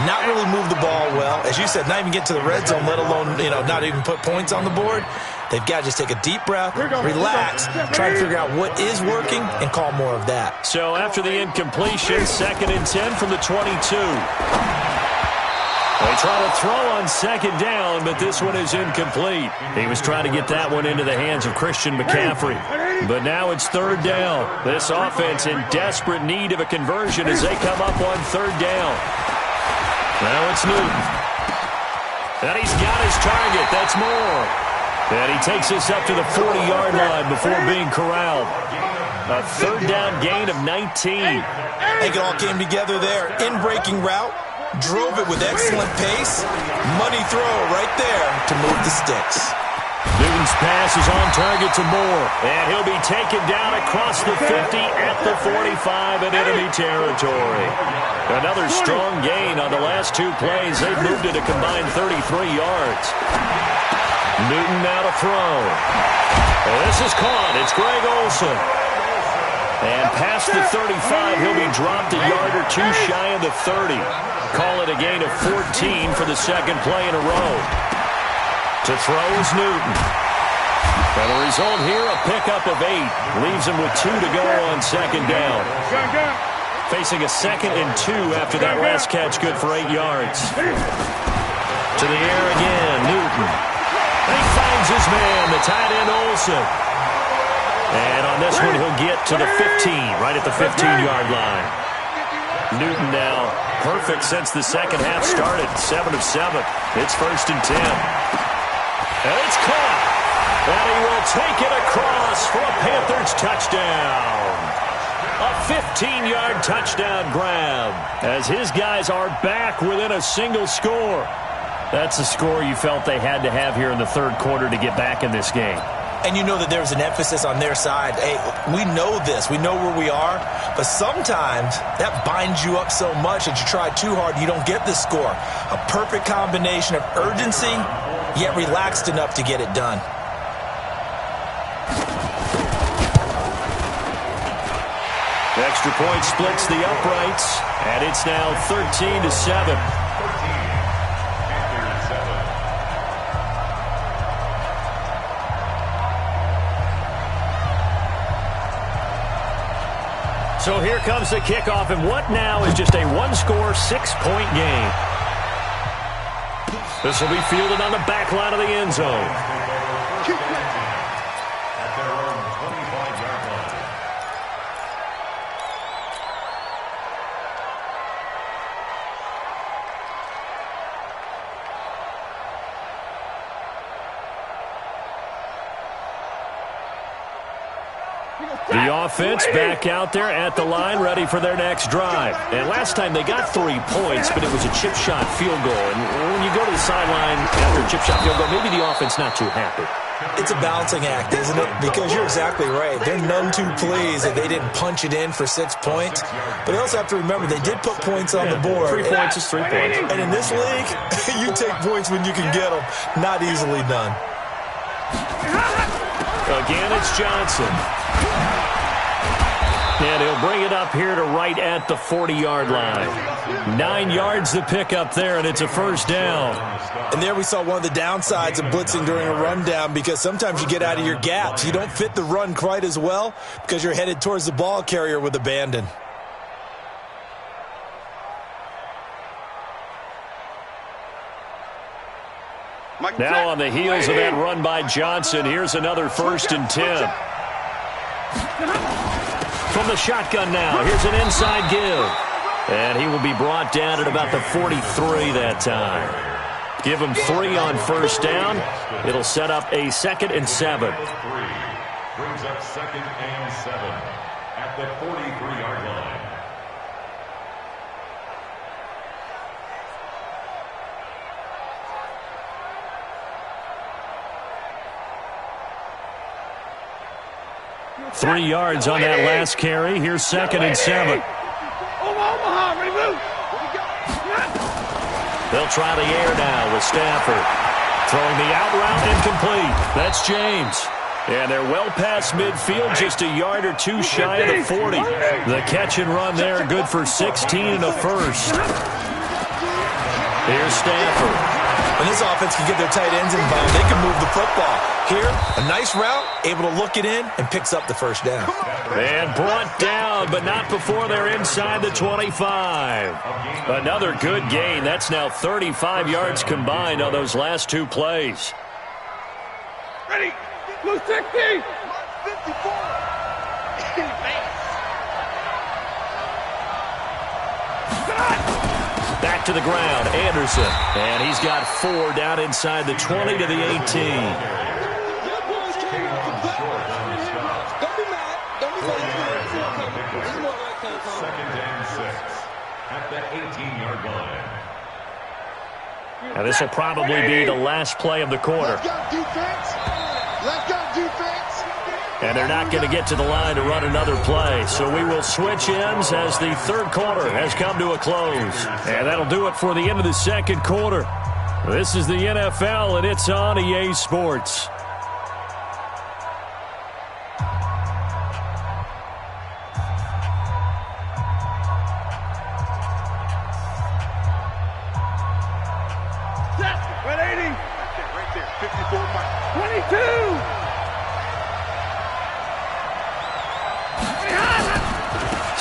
not really move the ball well. As you said, not even get to the red zone, let alone, not even put points on the board. They've got to just take a deep breath, relax, try to figure out what is working, and call more of that. So after the incompletion, 2nd and 10 from the 22. They try to throw on 2nd down, but this one is incomplete. He was trying to get that one into the hands of Christian McCaffrey. But now it's 3rd down. This offense in desperate need of a conversion as they come up on 3rd down. Now it's Newton. And he's got his target. That's Moore. And he takes us up to the 40-yard line before being corralled. A 3rd down gain of 19. I think it all came together there. In-breaking route. Drove it with excellent pace. Money throw right there to move the sticks. Newton's pass is on target to Moore. And he'll be taken down across the 50 at the 45 in enemy territory. Another strong gain on the last 2 plays. They've moved it a combined 33 yards. Newton now to throw. Well, this is caught. It's Greg Olsen. And past the 35, he'll be dropped a yard or 2 shy of the 30. Call it a gain of 14 for the 2nd play in a row. To throw is Newton. And the result here, a pickup of 8. Leaves him with 2 to go on 2nd down. Facing a 2nd and 2 after that last catch, good for 8 yards. To the air again, Newton. And he finds his man, the tight end Olsen. And on this one, he'll get to the 15, right at the 15-yard line. Newton now perfect since the second half started, 7 of 7. It's 1st and 10. And it's caught. And he will take it across for a Panthers touchdown. A 15-yard touchdown grab as his guys are back within a single score. That's the score you felt they had to have here in the 3rd quarter to get back in this game. And you know that there's an emphasis on their side. Hey, we know this. We know where we are. But sometimes that binds you up so much that you try too hard, you don't get the score. A perfect combination of urgency, yet relaxed enough to get it done. Extra point splits the uprights, and it's now 13-7. So here comes the kickoff, and what now is just a 1-score, 6-point game. This will be fielded on the back line of the end zone. The offense back out there at the line, ready for their next drive. And last time they got 3 points, but it was a chip shot field goal. And when you go to the sideline after a chip shot field goal, maybe the offense not too happy. It's a balancing act, isn't it? Because you're exactly right. They're none too pleased that they didn't punch it in for 6 points. But they also have to remember they did put points on the board. 3 points is 3 points. And in this league, you take points when you can get them. Not easily done. Again, it's Johnson. And he'll bring it up here to right at the 40-yard line. 9 yards to pick up there, and it's a first down. And there we saw one of the downsides of blitzing during a rundown, because sometimes you get out of your gaps. You don't fit the run quite as well because you're headed towards the ball carrier with abandon. Now on the heels of that run by Johnson, here's another 1st and 10. From the shotgun now, here's an inside give. And he will be brought down at about the 43 that time. Give him 3 on first down. It'll set up a 2nd and 7. Brings up 2nd and 7 at the 43-yard line. Three yards on that last carry. Here's 2nd and 7. They'll try the air now with Stafford. Throwing the out route incomplete. That's James. And they're well past midfield, just a yard or 2 shy of the 40. The catch and run there, good for 16 and a first. Here's Stafford. When this offense can get their tight ends involved, they can move the football. Here, a nice route, able to look it in, and picks up the first down. And brought down, but not before they're inside the 25. Another good gain. That's now 35 yards combined on those last 2 plays. Ready? Blue 60. 54. Back to the ground, Anderson. And he's got 4 down inside the 20 to the 18. Now this will probably be the last play of the quarter. Let's go defense. Let's go defense. And they're not going to get to the line to run another play. So we will switch ends as the 3rd quarter has come to a close. And that'll do it for the end of the 2nd quarter. This is the NFL, and it's on EA Sports.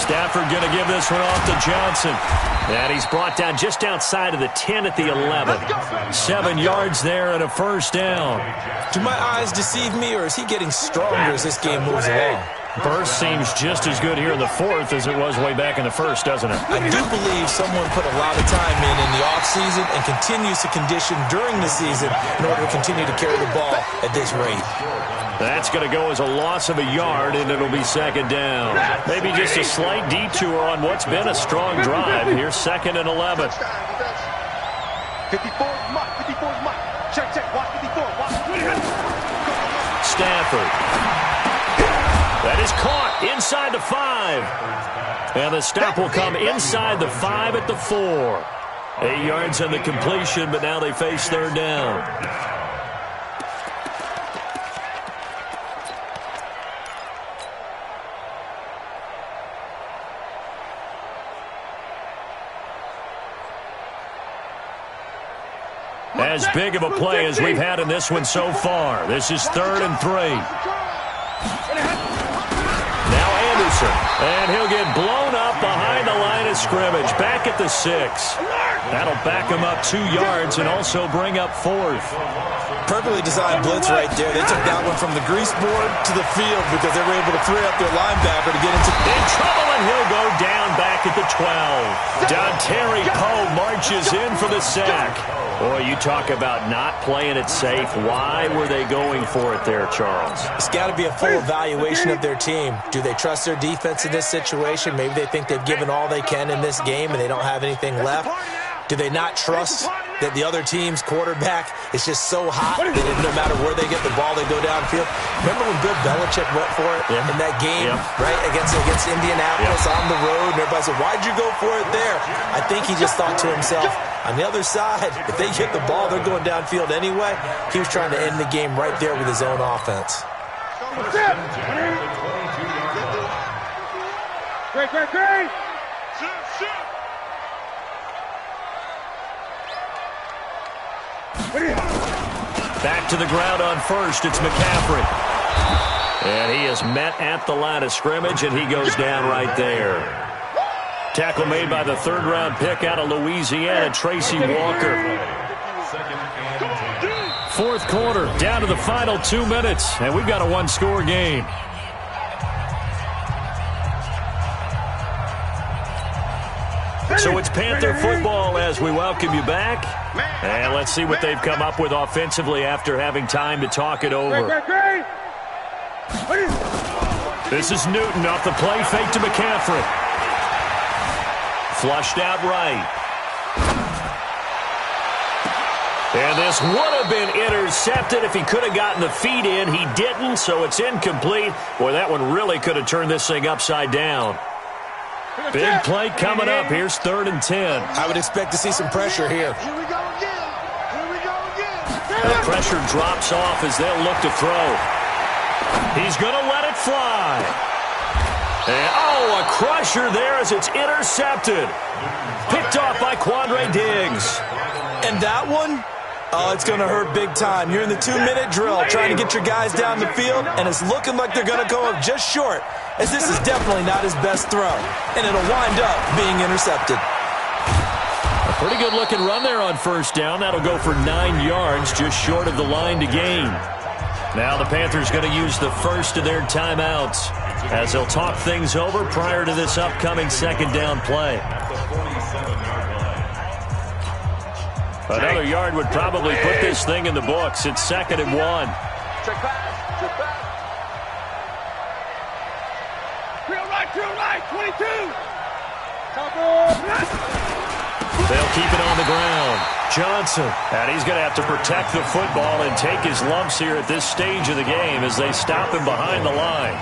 Stafford going to give this one off to Johnson. And he's brought down just outside of the 10 at the 11. 7 yards there and a first down. Do my eyes deceive me, or is he getting stronger as this game moves along? Burst seems just as good here in the 4th as it was way back in the 1st, doesn't it? I do believe someone put a lot of time in the offseason and continues to condition during the season in order to continue to carry the ball at this rate. That's going to go as a loss of a yard, and it'll be 2nd down. Maybe just a slight detour on what's been a strong drive. Here's 2nd and 11. 54 is Mike. 54 is Mike. Check, check. Watch 54. Watch. Stafford. That is caught inside the 5. And the stop will come inside the 5 at the 4. 8 yards on the completion, but now they face 3rd down. As big of a play as we've had in this one so far. This is 3rd and 3. Now Anderson, and he'll get blown up behind the line of of scrimmage, back at the 6. That'll back them up 2 yards and also bring up 4th. Perfectly designed blitz right there. They took that one from the grease board to the field because they were able to free up their linebacker to get into... In trouble, and he'll go down back at the 12. Dontari Poe marches in for the sack. Boy, you talk about not playing it safe. Why were they going for it there, Charles? It's got to be a full evaluation of their team. Do they trust their defense in this situation? Maybe they think they've given all they can in this game and they don't have anything left. Do they not trust that the other team's quarterback is just so hot that no matter where they get the ball, they go downfield? Remember when Bill Belichick went for it in that game, right, against Indianapolis on the road? And everybody said, why'd you go for it there? I think he just thought to himself, on the other side, if they get the ball, they're going downfield anyway. He was trying to end the game right there with his own offense. Great. Back to the ground on first. It's McCaffrey. And he is met at the line of scrimmage, and he goes down right there. Tackle made by the 3rd-round pick out of Louisiana, Tracy Walker. 4th quarter, down to the final 2 minutes, and we've got a 1-score game. So it's Panther football as we welcome you back. And let's see what they've come up with offensively after having time to talk it over. This is Newton off the play fake to McCaffrey. Flushed out right. And this would have been intercepted if he could have gotten the feet in. He didn't, so it's incomplete. Boy, that one really could have turned this thing upside down. Big play coming up. Here's 3rd and 10. I would expect to see some pressure here. Here we go again. The pressure drops off as they'll look to throw. He's going to let it fly. And, a crusher there as it's intercepted. Picked off by Quandre Diggs. And that one, it's going to hurt big time. You're in the 2-minute drill trying to get your guys down the field, and it's looking like they're going to go up just short, as this is definitely not his best throw, and it'll wind up being intercepted. A pretty good-looking run there on 1st down. That'll go for 9 yards, just short of the line to gain. Now the Panthers going to use the first of their timeouts as they'll talk things over prior to this upcoming 2nd down play. Another yard would probably put this thing in the books. It's 2nd and 1. Check back. Drill right, 22. They'll keep it on the ground. Johnson. And he's going to have to protect the football and take his lumps here at this stage of the game as they stop him behind the line.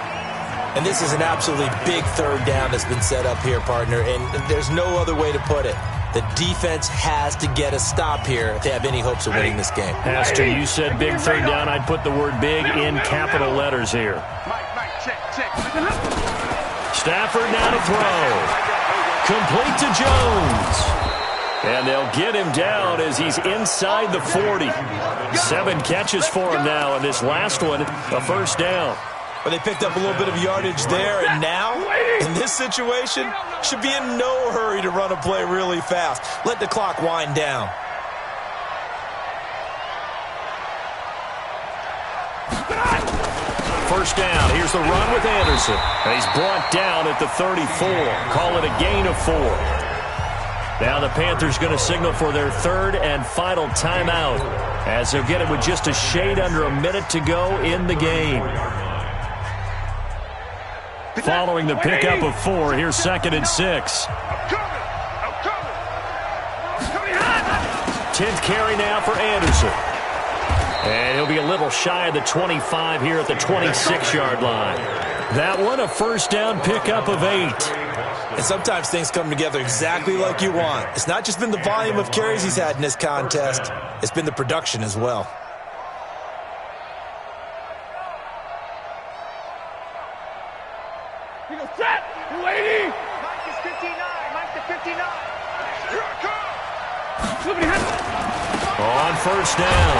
And this is an absolutely big 3rd down that's been set up here, partner, and there's no other way to put it. The defense has to get a stop here if they have any hopes of winning this game. Has to. You said big 3rd down. I'd put the word big in capital letters here. Check. Stafford now to throw. Complete to Jones. And they'll get him down as he's inside the 40. 7 catches for him now, and this last one, a 1st down. But they picked up a little bit of yardage there, and now, in this situation, should be in no hurry to run a play really fast. Let the clock wind down. First down. Here's the run with Anderson. And he's brought down at the 34. Call it a gain of 4. Now the Panthers going to signal for their 3rd and final timeout as they'll get it with just a shade under a minute to go in the game. Following the pickup of 4, here's 2nd and 6. 10th carry now for Anderson. And he'll be a little shy of the 25 here at the 26-yard line. That one, a 1st down pickup of 8. And sometimes things come together exactly like you want. It's not just been the volume of carries he's had in this contest. It's been the production as well. He goes, set, 280. Mike is 59, Mike to 59. Here I come. On 1st down,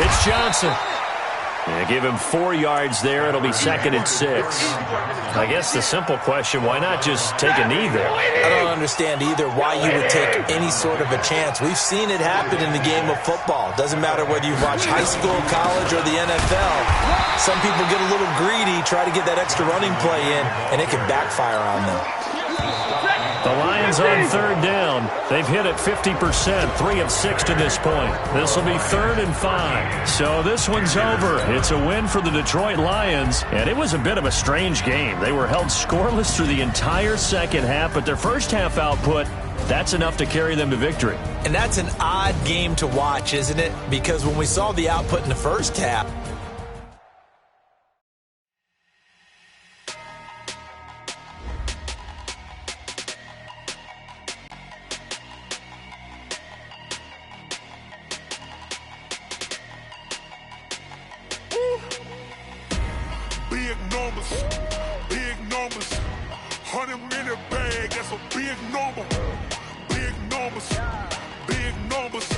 it's Johnson. Yeah, give him 4 yards there. It'll be 2nd and 6. I guess the simple question, why not just take a knee there? I don't understand either why you would take any sort of a chance. We've seen it happen in the game of football. Doesn't matter whether you watch high school, college, or the NFL. Some people get a little greedy, try to get that extra running play in, and it can backfire on them. The Lions on 3rd down. They've hit it 50%, 3 of 6 to this point. This will be 3rd and 5. So this one's over. It's a win for the Detroit Lions, and it was a bit of a strange game. They were held scoreless through the entire second half, but their first half output, that's enough to carry them to victory. And that's an odd game to watch, isn't it? Because when we saw the output in the first half, Big numbers, 100-minute bag, that's a big number. Big numbers,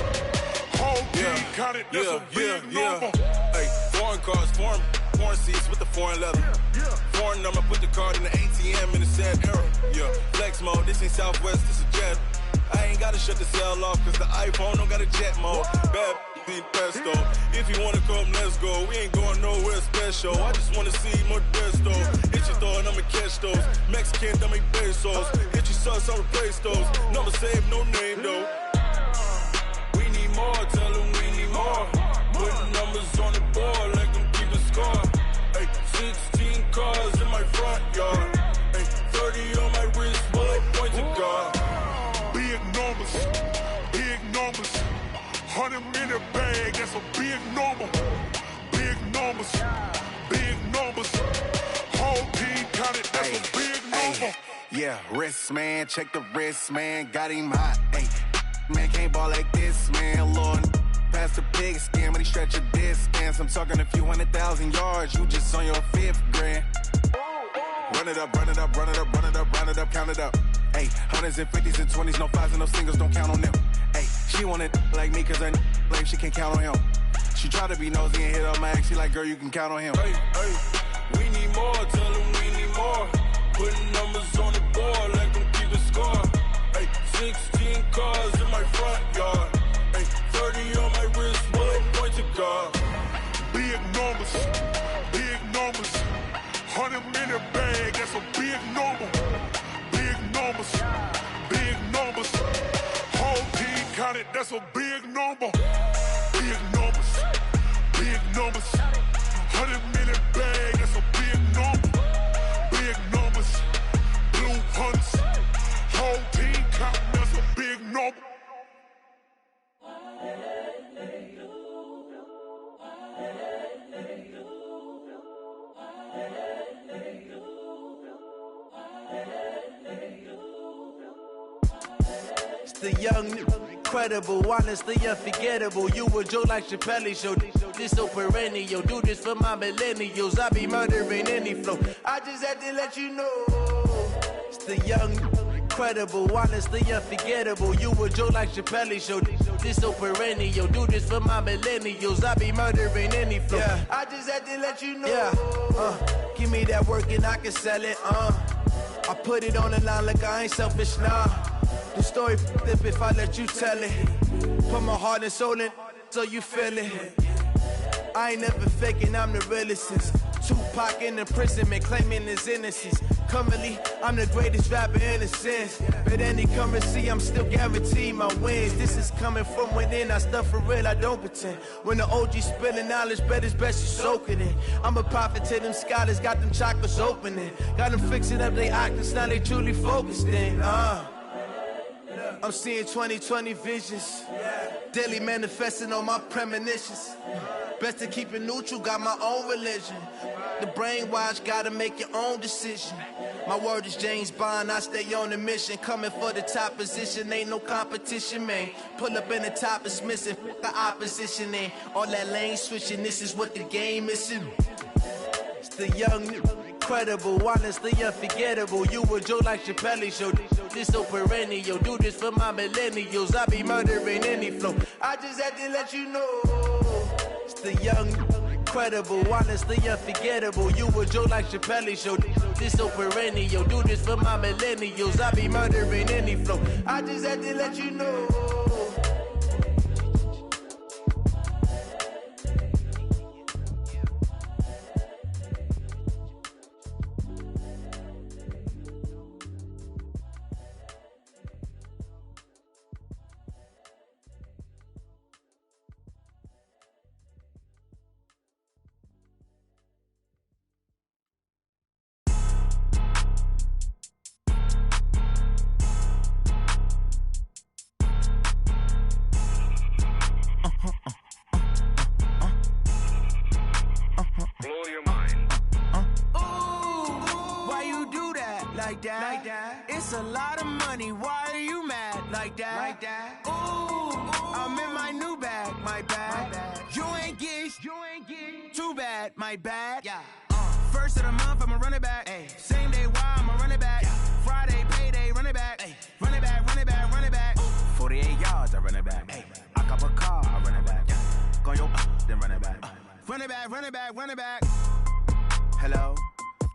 whole team counted, that's a big number. Hey, foreign cars, foreign seats with the foreign leather. Foreign number, put the card in the ATM in the sad era. Yeah, flex mode, this ain't Southwest, this is jet. I ain't gotta shut the cell off, cause the iPhone don't got a jet mode. Bad pesto. If you wanna come, let's go. We ain't going nowhere special. I just wanna see more desto. Hit your throw and I'ma catch those. Mexican, dummy pesos. Hit your sauce, I'll replace those. Number save, no name though. We need more, tell them we need more. Putting numbers on the board, like them keep a score. Hey, 16 cars in my front yard. Hey, 30 on my wrist, bullet point to God. Big numbers, 100-minute bag, that's a big number. Big numbers, whole team counted, that's a big number. Yeah, wrist man, check the wrist man, got him hot. Ay, man can't ball like this, man. Lord, past the pig skin, when he stretch a distance. I'm talking a few 100,000 yards, you just on your 5th grand. Run it up, count it up. Ay, 100s and 50s and 20s, no 5s and no singles, don't count on them. Ay, she want it like me, cause her blame, she can't count on him. She try to be nosy and hit up my ex, she like, girl, you can count on him. Hey, we need more, tell them we need more. Putting numbers on the board, like them keep a score. Hey, 16 cars in my front yard. Hey, 30 on my wrist, bullet point to God. Big numbers, 100-minute bag, that's a big number. Big numbers, whole team counted, that's a big number. Big numbers, 100-minute bag, that's a big number. Big numbers, blue hunts, whole team counting, that's a big number. It's the young, incredible, honestly unforgettable. You a joke like Chappelle Show. This so perennial. Do this for my millennials. I be murdering any flow. I just had to let you know. It's the young, incredible, honestly unforgettable. You a joke like Chappelle Show. This so perennial. Do this for my millennials. I be murdering any flow. Yeah. I just had to let you know. Yeah. Give me that work and I can sell it. I put it on the line like I ain't selfish, nah. The story flip if I let you tell it. Put my heart and soul in so you feel it. I ain't never faking, I'm the realest since Tupac in imprisonment, claiming his innocence. Currently, I'm the greatest rapper in a sense. But any currency, I'm still guaranteed my wins. This is coming from within, I stuff for real, I don't pretend. When the OG spilling knowledge, bet it's best you soak it in. I'm a prophet to them scholars, got them chakras opening. Got them fixing up they octaves, now they truly focused in. I'm seeing 2020 visions. Daily manifesting on my premonitions. Best to keep it neutral, got my own religion. The brainwash, gotta make your own decision. My word is James Bond, I stay on a mission. Coming for the top position, ain't no competition, man. Pull up in the top, it's missing, the opposition, ain't all that lane switching, this is what the game is. It's the young, incredible, honestly unforgettable. You a joke like Chappelle Show. This so perennial. Do this for my millennials. I be murdering any flow. I just had to let you know. It's the young, incredible, honestly unforgettable. You a joke like Chappelle Show. This so perennial. Do this for my millennials. I be murdering any flow. I just had to let you know. It's a lot of money, why are you mad like that? Ooh, I'm in my new bag, my bad. You ain't get too bad, my bad. Yeah. First of the month, I'ma run it back. Ay. Same day, why I'ma run it back. Yeah. Friday, payday, run it back. Ay. Run it back, run it back, run it back. 48 yards, I run it back. Ay. I cop a car, I run it back. Go your then run it back. Run it back, run it back, run it back. Hello?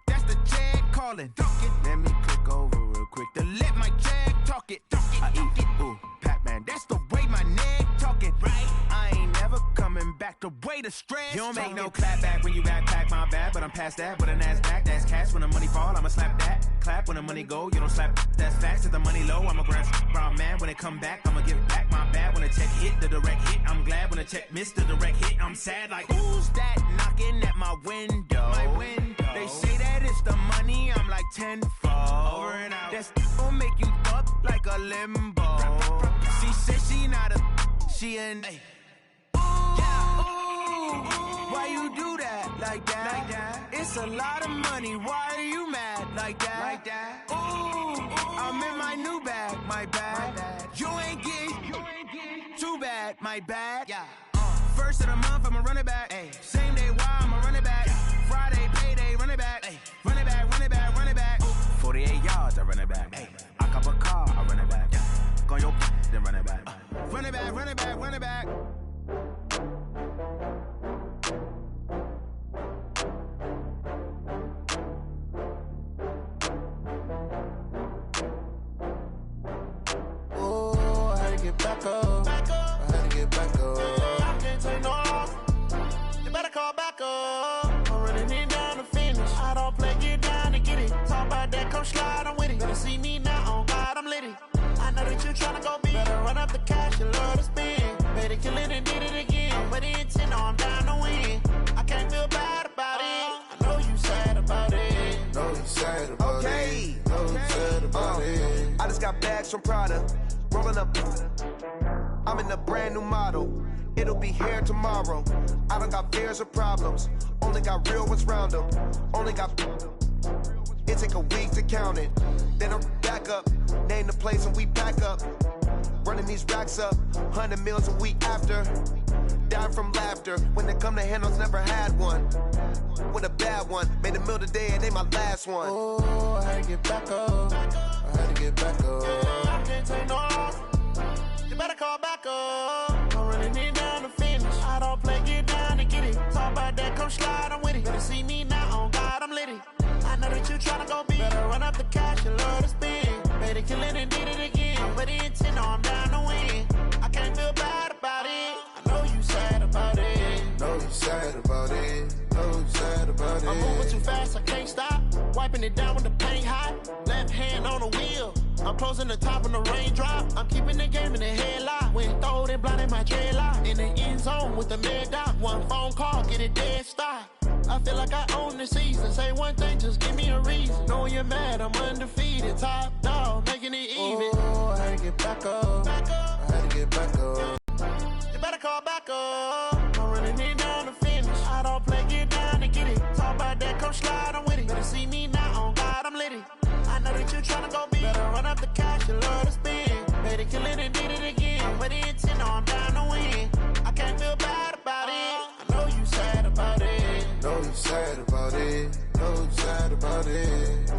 That's the check calling. Let me click over real quick to let my check talk it. I eat it. Ooh, Pac-Man, that's the way my neck talking. Right? I ain't never coming back the way the stress. You don't make no clap back when you backpack, my bad. But I'm past that with an ass back. That's cash when the money fall, I'ma slap that. Clap when the money go, you don't slap. That's facts. If the money low, I'ma grab brown man. When it come back, I'ma give back my bad. When the check hit, the direct hit. I'm glad when the check missed the direct hit. I'm sad like, who's that knocking at my window? My window. They say that it's the money, I'm like tenfold. Over and out. That's gon' make you up like a limbo. She said she not a, she an. Why you do that like that? It's a lot of money, why are you mad like that? Ooh, I'm in my new bag, my bad. You ain't get too bad, my bad. Yeah. First of the month, I'ma run it back. Ay. Same day, why I'ma run it back. Friday, payday, run it back. Ay. Run it back, run it back, run it back. 48 yards, I run it back. Ay. I cop a car, I run it back. Go your then run it back. Run it back, run it back, run it back. Oh, I had to get back up. I had to get back up. I can't take no loss. You better call back up. I'm running it down to finish. I don't play, get down to get it. Talk about that, come slide, I'm with it. Better see me now, on God, I'm litty. I know that you tryna go big. Better run up the cash, you love to spend. Better kill it and did it again. But the intent, no, I'm down to win. I can't feel bad about it. I know you sad about it. Know you sad about it. Know you sad about it. I just got bags from Prada. Rolling up. I'm in a brand new model. It'll be here tomorrow. I don't got fears or problems. Only got real ones round them. Only got. It take a week to count it. Then I'm back up. Name the place and we back up. Running these racks up. 100 meals a week after. Dying from laughter. When they come to handles, never had one. With a bad one. Made a meal today and they my last one. Oh, I had to get back up. I had to get back up. I can't take no loss. You better call back up. I'm running it down to finish. I don't play, get down to get it. Talk about that, come slide, I'm with it. Better see me now, on God, I'm litty. I know that you tryna go big. Better run up the cash, you love to spend. Better kill it and did it again. But the intent, no, I'm down to win. I can't feel bad about it. I know you sad about it. Know you sad about it. Know you sad about it. I'm moving too fast, I can't stop. Wiping it down with the paint hot. Left hand on the wheel. I'm closing the top of the raindrop. I'm keeping the game in the headlock. When throwed and blinded my dreadlock. In the end zone with the mid dot. One phone call, get it dead stop. I feel like I own the season. Say one thing, just give me a reason. Knowing you're mad, I'm undefeated. Top dog, making it even. Oh, I had to get back up. I had to get back up. You better call back up. I'm running it down to finish. I don't play, get down to get it. Talk about that, come slide, I'm with it. Better see me now, on God, I'm litty. I know that you tryna go big. Better run up the cash, you love to spend. Better kill it and did it again. But the intent, no, I'm down to win. I can't feel bad about it. I know you sad about it. Know you sad about it. Know you sad about it.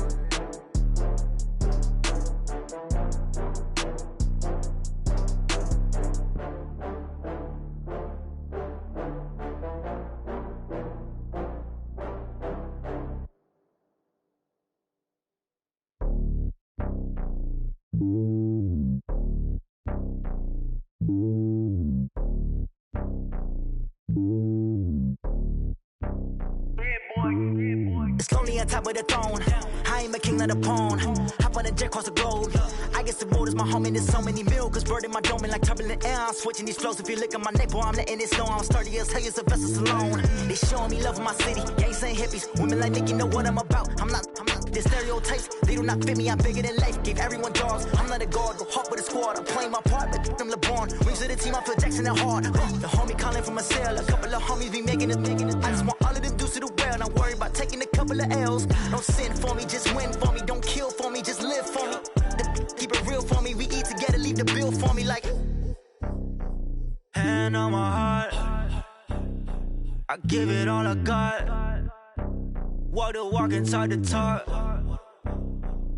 It's lonely on top of the throne. I ain't a king, not a pawn. Hop on a jet across the globe. I guess the road is my home and there's so many milkers burning my dome like turbulent air. I'm switching these flows. If you look at my neck, boy, I'm letting it snow. I'm sturdy as hell, Sylvester Stallone. They showing me love in my city. Gangs ain't hippies. Women like Nicki know what I'm about. I'm not the stereotypes. They do not fit me. I'm bigger than life. Gave everyone dogs. I'm not a guard. Go hard with a squad. I'm playing my part, but them LeBron. Rings to the team. I feel Jackson and hard. The homie calling from a cell. A couple of homies be making it. I just want all of them dudes to the well. Not worry about taking a couple of L's. Don't sin for me, just win for me. Don't kill for me, just live for me. Keep it real for me. We eat together, leave the bill for me like. Hand on my heart, I give it all I got. Walk the walk and talk the talk.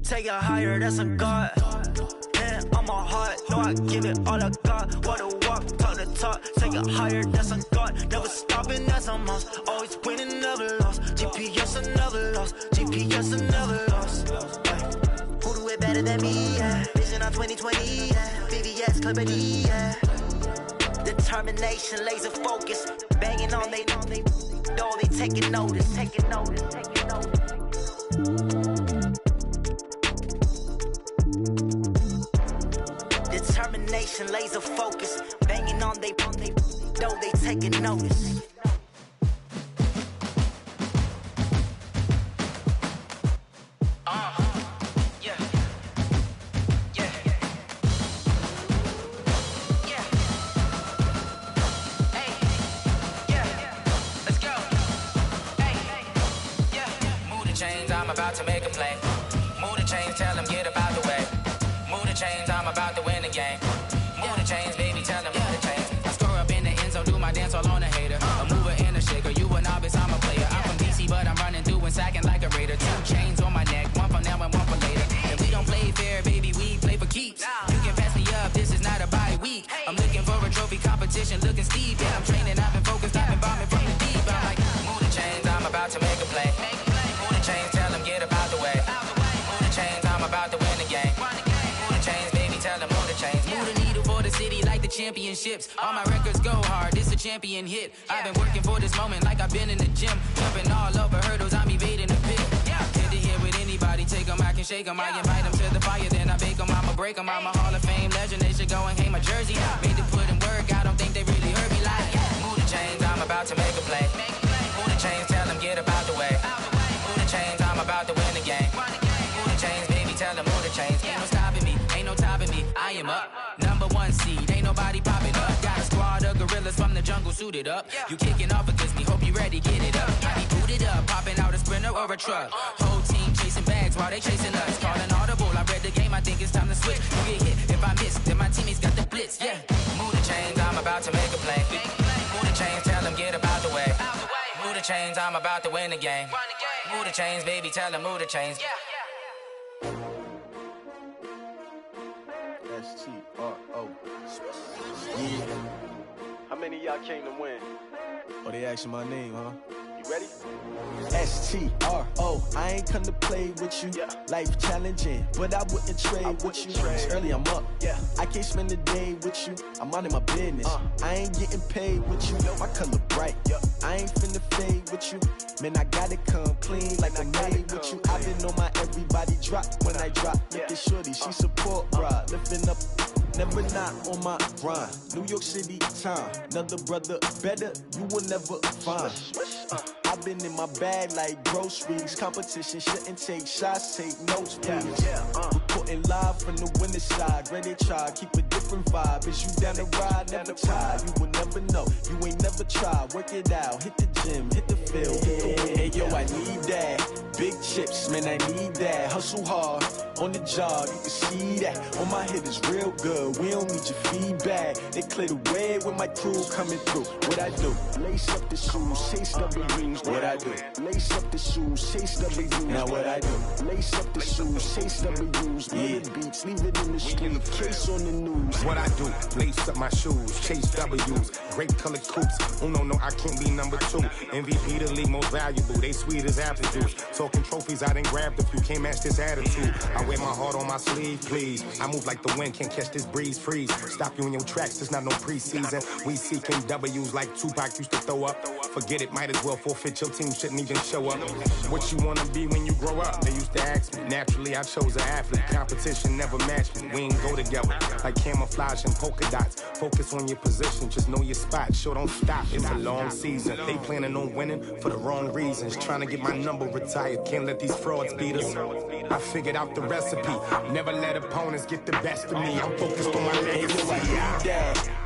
Take it higher, that's a God. Hand on my heart, no, I give it all I got. Walk the walk, talk the talk. Take it higher, that's a God. Never stopping, that's a must. Always winning, never lost. GPS, I never lost. GPS, I never lost. Who do it better than me? Yeah. Vision on 2020. Yeah. VVS, Clippity. Yeah. Determination, laser focus. Banging on they know they taking notice. Taking notice. Taking notice. Determination, laser focus. Banging on they know they taking notice. About to make a play. Move the chains, tell them get about the way. Move the chains, I'm about to win the game. Move the chains, baby, tell them move the chains. I score up in the end zone, do my dance all on a hater. A mover and a shaker, you a novice, I'm a player. I'm from DC, but I'm running through and sacking like a raider. 2 chains on my neck, one for now and one for later. If we don't play fair, baby, we play for keeps. You can pass me up, this is not a bye week. I'm looking for a trophy competition, looking steep. Yeah, I'm training, I've been focused, I've been bombing from the deep. I'm like, move the chains, I'm about to make a play. Move the chains, tell them get about the way. Move the chains, I'm about to win the game. Move the chains, baby, tell them move the chains. Move the needle for the city like the championships. All my records go hard, this a champion hit. I've been working for this moment like I've been in the gym. Jumping all over hurdles, I'm evading the pit. Head to head with anybody, take them, I can shake them. I invite them to the fire, then I bake them, I'ma break them. I'm a Hall of Fame legend, they should go and hang my jersey. Made to put in work, I don't think they really heard me like. Move the chains, I'm about to make a play. Move the chains, tell them get about the way. Move the chains, I'm about to win the game. Move the chains, baby, tell them move the chains. Ain't no stopping me, ain't no topping me. I am up, #1 seed, ain't nobody popping up. Got a squad of gorillas from the jungle suited up. You kicking off against me, hope you ready, get it up. I be booted up, popping out a sprinter or a truck. Whole team chasing bags while they chasing us. Calling audible, I read the game, I think it's time to switch. You get hit, if I miss, then my teammates got the blitz, yeah. Move the chains, I'm about to make a play. Move the chains, tell them get about the way. Move the chains, I'm about to win the game. Move the chains, baby, tell them move the chains. S-T-R-O. Yeah. How many of y'all came to win? Oh, they asking my name, huh? You ready? S-T-R-O. I ain't come to play with you. Life challenging, but I wouldn't trade with you. It's early, I'm up. I can't spend the day with you. I'm out in my business. I ain't getting paid with you. My color bright. I ain't finna fade with you. Man, I gotta come clean like I'm made with you. I've been on my everybody drop when I drop. Look at shorty, she support, bruh. Lifting up, never not on my grind. New York City time, another brother better, you will never find. I've been in my bag like groceries. Competition shouldn't take shots, take notes, please. Reporting live from the winning side. Ready to try, keep a different vibe. Is you down the ride, never tired. You will never know, you ain't never tried. Work it out, hit the gym, hit the field, hit the win. Hey yo, I need that. Big chips, man, I need that. Hustle hard, on the job, you can see that. On my hit is real good, we don't need your feedback. They clear the way with my crew coming through. What I do? Lace up the shoes, chase double rings. What I do? Lace up the shoes, chase double U's. Now what I do? Lace up the shoes, chase double U's. Murder beats, leave it in the street, case on the news. What I do? Lace up my shoes, chase W's. Great colored coops. Oh no, I can't be #2. MVP the league most valuable. They sweet as apple juice. Talk talking trophies, I done grabbed a few. Can't match this attitude. I wear my heart on my sleeve, please. I move like the wind, can't catch this breeze, freeze. Stop you in your tracks, there's not no preseason. We seeking W's like Tupac used to throw up. Forget it, might as well forfeit, your team shouldn't even show up. What you wanna be when you grow up? They used to ask me. Naturally, I chose an athlete. Competition never matched me. We ain't go together like camouflage and polka dots. Focus on your position, just know your spot. Sure, don't stop, it's a long season. They planning on winning for the wrong reasons. Trying to get my number retired, can't let these frauds beat us. I figured out the recipe. Never let opponents get the best of me. I'm focused on my legacy.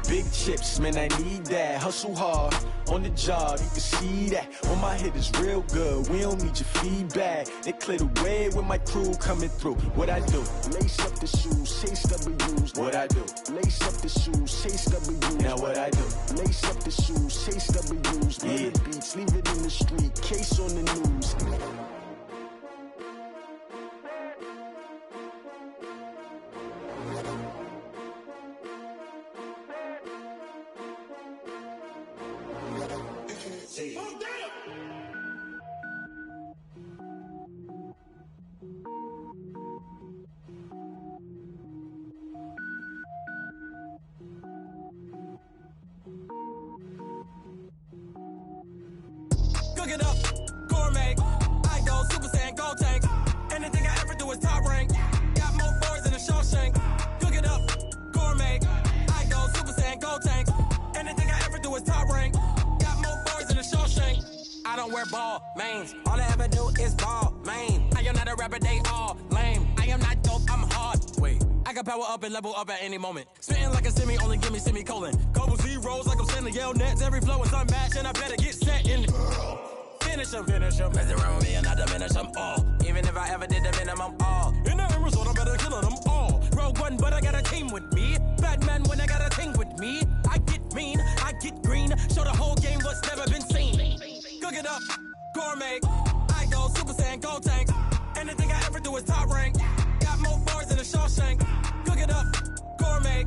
Big chips, man, I need that. Hustle hard on the job, you can see that. On my head is real good, we don't need your feedback. They clear the way with my crew coming through. What I do? Lace up the shoes, chase W's. What I do? Lace up the shoes, chase W's. Now what I do? Lace up the shoes, chase W's. Yeah. The beats, leave it in the street, case on the news. Cook it up, gourmet. I go Super Saiyan, gold tank. Anything I ever do is top rank. Got more boys than a Shawshank. Cook it up, gourmet. I go Super Saiyan, gold tank. Anything I ever do is top rank. Got more boys than a Shawshank. I don't wear ball mains. All I ever do is ball main. I am not a rapper, they all lame. I am not dope, I'm hard. Wait, I can power up and level up at any moment. Spitting like a semi, only give me semicolon. Couple zeros like I'm sending yell nets. Every flow is unmatched and I better get set in. Finish them. Mess around with me and I diminish them all. Even if I ever did the minimum all. In the end result, I better kill them all. Rogue One, but I got a team with me. Batman when I got a team with me. I get mean, I get green. Show the whole game what's never been seen. Cook it up, gourmet. I go Super Saiyan, gold tank. Anything I ever do is top rank. Got more bars than a Shawshank. Cook it up, gourmet.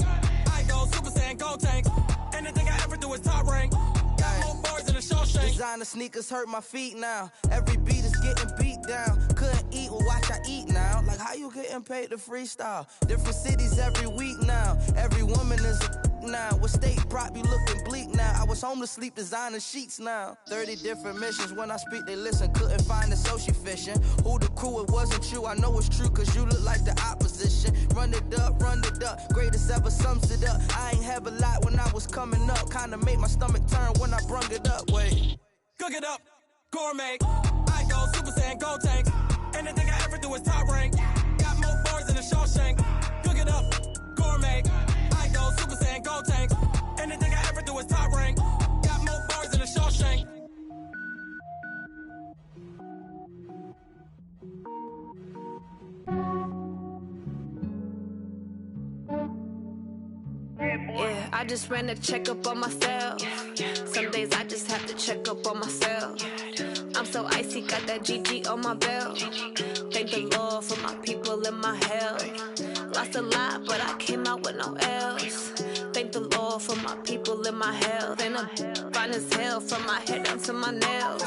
I go Super Saiyan, gold tank. Anything I ever do is top rank. Got more bars than a Shawshank. Designer sneakers hurt my feet now. Every beat is getting beat down. Couldn't eat, well watch I eat now. Like how you getting paid to freestyle? Different cities every week now. Every woman is a now. What state prop you looking bleak now? I was home to sleep designer sheets now. 30 different missions. When I speak they listen. Couldn't find it so she fishing. Who the crew? It wasn't you. I know it's true cause you look like the opposition. Run it up. Greatest ever sums it up. I ain't have a lot when I was coming up. Kinda made my stomach turn when I brung it up. Wait. Cook it up, gourmet. I go Super Saiyan, gold tank. Anything I ever do is top rank. Got more bars than a Shawshank. Cook it up, gourmet. I go Super Saiyan, gold tank. Anything I ever do is top rank. Got more bars than a Shawshank. Yeah, I just ran a checkup on myself. Some days I just have to check up on myself. I'm so icy, got that GG on my belt. Thank the Lord for my people and my health. Lost a lot, but I came out with no else. Thank the Lord for my people and my health. And I'm fine as hell from my head down to my nails.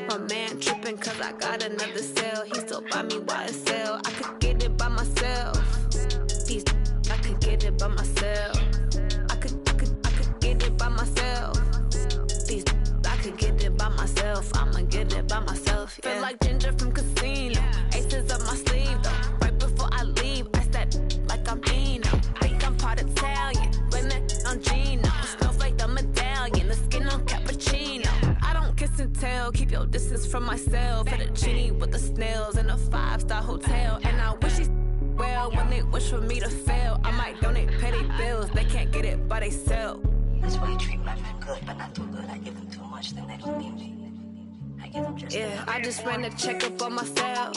My man tripping cause I got another cell. He still buy me YSL. I could get it by myself. These I could get it by myself. I could get it by myself. These I could get it by myself. I'ma get it by myself. Yeah. Feel like Ginger from Casino. Aces up my sleeve though. Right before I leave, I said like I'm Dino. Think I'm part Italian. Blame it on Gino. Snowflake the medallion. The skin on cappuccino. I don't kiss and tell. Keep your distance from myself. At a genie with the snails in a 5-star hotel. And I wish he well when they wish for me to fail. I might donate petty bills. They can't get it by they sell. That's why you treat my men good, but not too good. I give them too much, then they don't need me. I give them just yeah, I just ran a checkup on myself.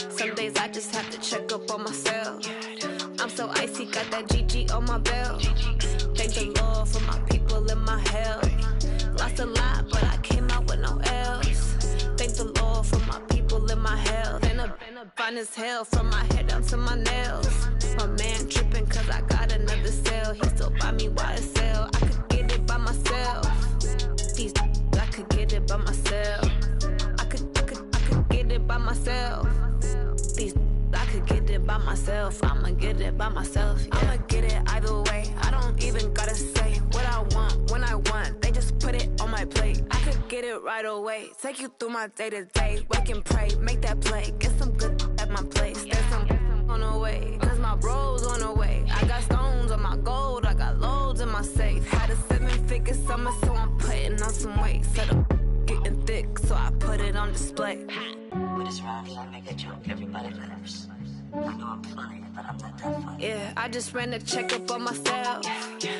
Some days I just have to check up on myself. I'm so icy, got that GG on my belt. Thank the Lord for my people and my health. Lost a lot, but I came out with no else. Thank the Lord for my people and my health. And I'm fine as hell from my head down to my nails. My man tripping cause I got another cell. He still buy me YSL. I could get it by myself. These I could get it by myself. I could get it by myself. These I could get it by myself. I'ma get it by myself. Yeah. I'ma get it either way. I don't even gotta say what I want when I want. They just put it on my plate. I could get it right away. Take you through my day to day. Wake and pray, make that play. Get some good at my place. There's some on the way, cause my bro's on the way. I got stones on my gold. I got loads in my safe. Had a 7-figure summer, so I'm putting on some weight. Set up getting thick, so I put it on display. With this rhyme, I make a joke, everybody laughs. I know I'm funny, but I'm not that funny. Yeah, I just ran a checkup on myself.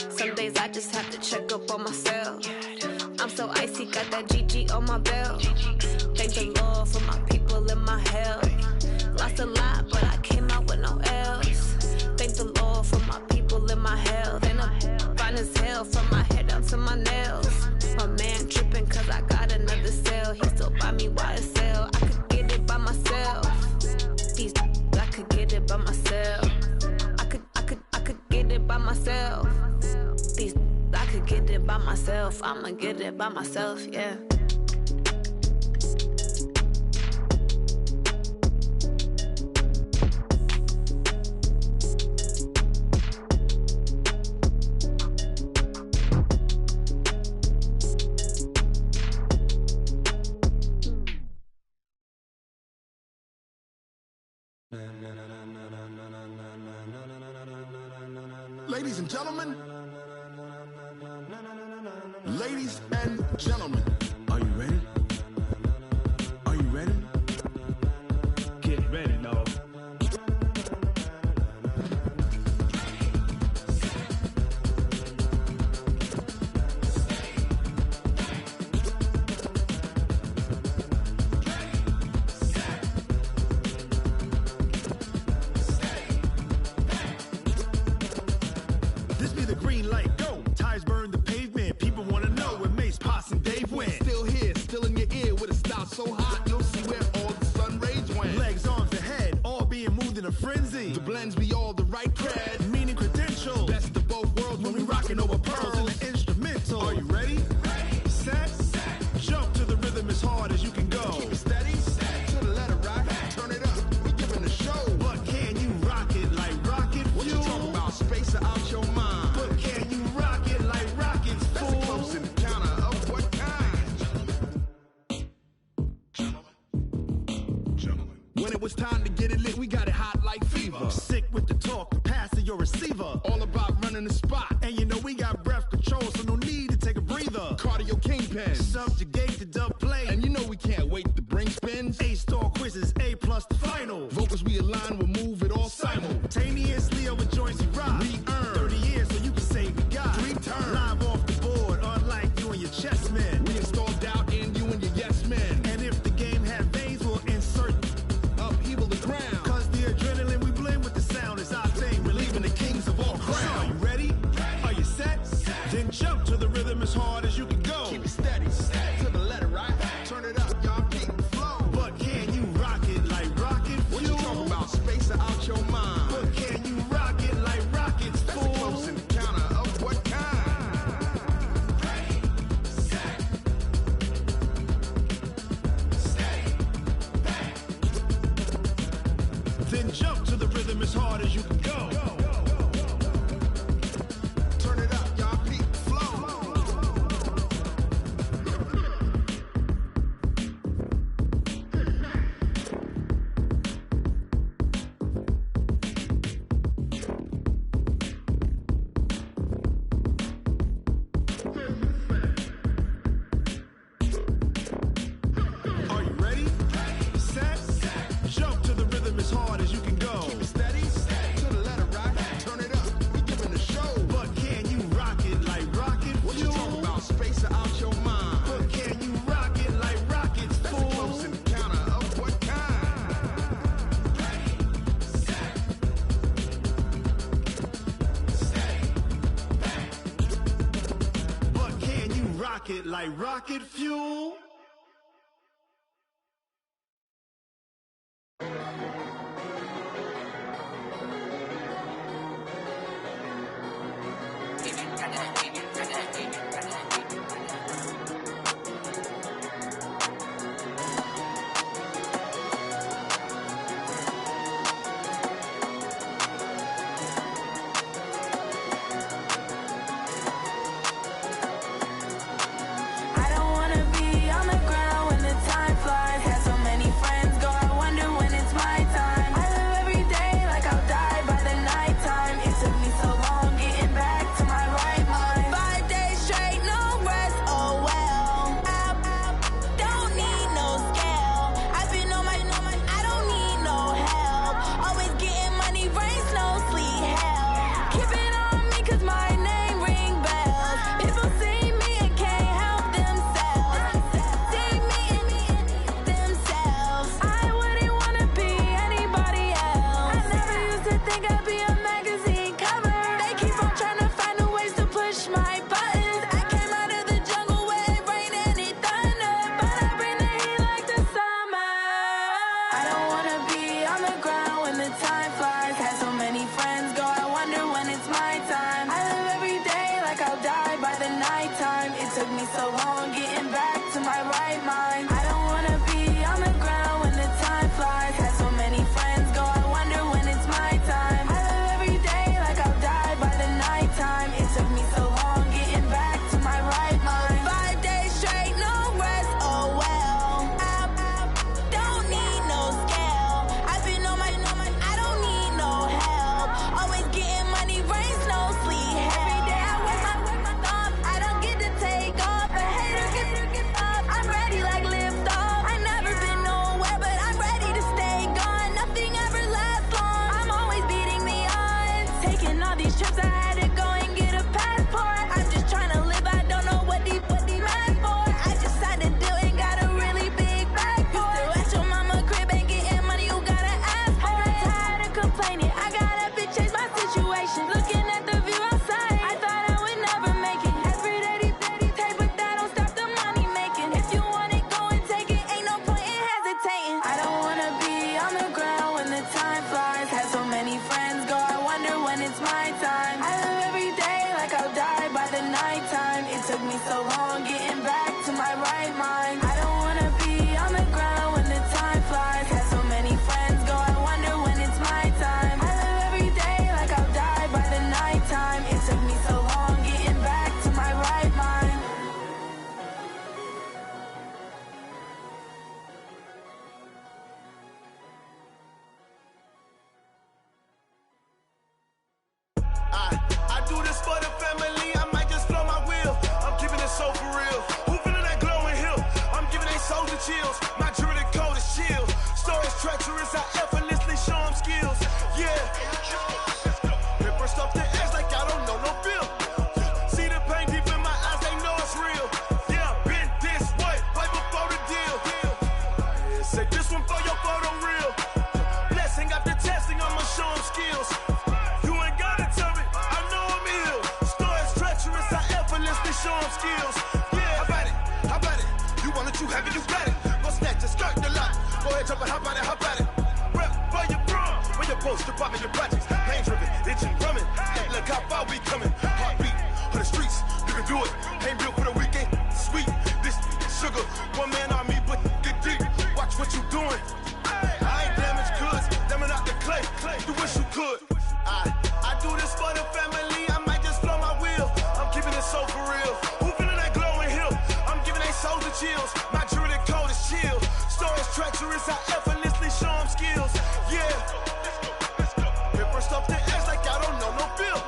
Some days I just have to check up on myself. I'm so icy, got that GG on my belt. Thank the Lord for my people in my health. Lost a lot, but I came out with no else. Thank the Lord for my people in my health. And I'm fine as hell from my head down to my nails. My man tripping cause I got another sale. He still buy me YSL. I could get it by myself. These I could get it by myself. I could get it by myself. These I could get it by myself. I'ma get it by myself, yeah. Ladies and gentlemen, ladies and gentlemen, are you ready? Are you ready? Get ready, dog. So hot, you'll see where all the sun rays went. Legs, arms, the head, all being moved in a frenzy. The blends be all the right cred, meaning credentials. Best of both worlds when we rockin' over pearls in the instrumental. Are you ready? Ready. Set. Jump to the rhythm as hard as you can go. Keep it steady. To the letter right. Turn it up. We giving a show. But can you rock it like rocket fuel? What you talking about? Space out your mind. But can you rock it like rockets? That's a close encounter of what kind? When it was time to get it lit, we got it hot like fever. Sick with the talk, pass to your receiver. All about running the spot. And you know we got breath control, so no need to take a breather. Cardio kingpin, subjugate the dub play. And you know we can't wait to bring spins. A-star quizzes, A+ the final. Vocals we align, we'll move it all simultaneously over joints we rock. We earn 30 years, so you can say we got 3 turns. Live off the board, unlike you and your chess men. We install doubt in you and your yes men. And if the game had veins, we'll insert upheaval the ground. Cause the adrenaline we blend with the sound is our thing, relieving the kings of all crowns. So are you ready? Are you set? Then jump to the rhythm as hard as you can go. Keep it steady, to the letter right. Turn it up, y'all keep the flow. But can you rock it like rocket fuel? What you talking about? Space out your mind. But can you rock it like rockets, fool? That's a close encounter of what kind? Ready, set, steady, back. Then jump to the rhythm as hard as you can go. Turn it up, y'all keep the flow. Are you ready? Set. Jump to the rhythm as hard as you can go. Keep it steady. To the letter right. Turn it up. We giving the show. But can you rock it like rocket fuel? What you talking about? Space out your mind. But can you rock it like rockets, fool? That's a close encounter of what kind? Ready, set, steady, back. But can you rock it like rocket fuel? I do this for the family, I might just blow my wheel. I'm keeping it so for real. Who feeling that glowing hill? I'm giving they soldier chills. My jewelry cold is chill. Stories treacherous, I effortlessly show them skills. Yeah. Paper stuff the edge like I don't know no feel. See the pain deep in my eyes, they know it's real. Yeah, been this way, right before the deal. Say this one for your photo real. Blessing after testing, I'ma show them skills. You ain't gotta tell me, I know I'm ill. Stories treacherous, I effortlessly show them skills. Yeah, how about it? You want it, you have it, you got it. Go snatch it, skirt the lot. Go ahead, jump it, how about it? Rep for your bro, when you're supposed to pop in your projects. Pain driven, itching, drumming. Look how far we coming. Heartbeat for the streets, you can do it. Ain't built for the weekend, sweet. This sugar, one man army, but get deep. Watch what you doing. I ain't damaged goods, damn it out the clay. You wish you could. I do this for the family, I might just blow my wheel. I'm keeping it so for real. Who feeling that glowing hill? I'm giving they soldier chills. My jewelry cold is chill. Stories treacherous, I effortlessly show them skills. Yeah. Paper stuff the edge like I don't know no feel.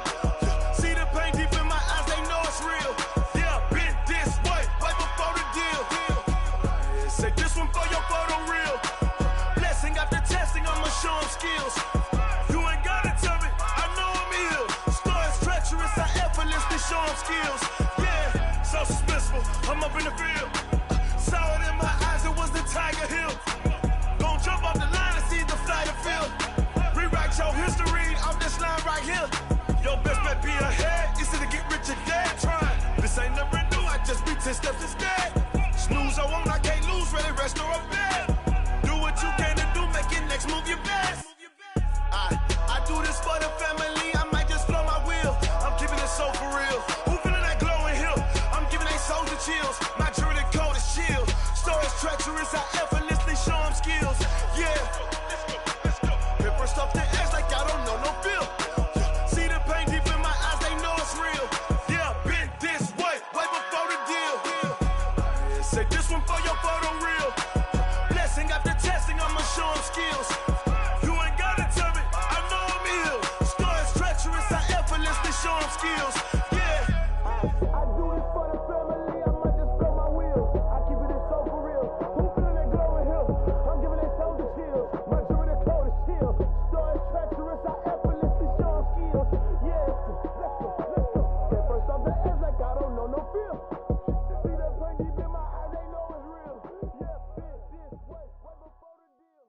See the pain deep in my eyes, they know it's real. Yeah, been this way, right before the deal. Say this one for your photo real. Blessing after testing, I'ma show them skills. You ain't gotta tell me, I know I'm ill. Stories treacherous, I effortlessly show them skills. Yeah, so suspenseful, I'm up in the field. Saw it in my eyes, it was the Tiger Hill. Gon' jump off the line and see the fly the field. Rewrite your history off this line right here. Your best bet be ahead, easy to get rich or dead trying. This ain't never new, I just be 10 steps instead. Snooze I won't, I can't lose, ready, rest or a bed. Do what you can to do, make your next move your best. I do this for the family, I might just blow my wheel. I'm keeping it so for real. Who feeling that glowing hill? I'm giving they soldier chills. My jewelry cold is chill. Stories treacherous, I effortlessly show them skills. Yeah. Paper stuff the edge like I don't know no feel. See the pain deep in my eyes, they know it's real. Yeah, been this way, right before the deal. Say this one for your photo real. Blessing after testing, I'ma show them skills. You ain't gotta tell me, I know I'm ill. Stories treacherous, I effortlessly show them skills. Yeah. I do this for the family, I might just blow my wheel. I keep it so for real. Who feeling that glowing hill? I'm giving they soldier chills. My jewelry cold is chill. Stories treacherous, I effortlessly show them skills. Yeah. Let's go. Get first off the edge like I don't know no feel. See that pain deep in my eyes, they know it's real. Yeah, been this way, right before the deal.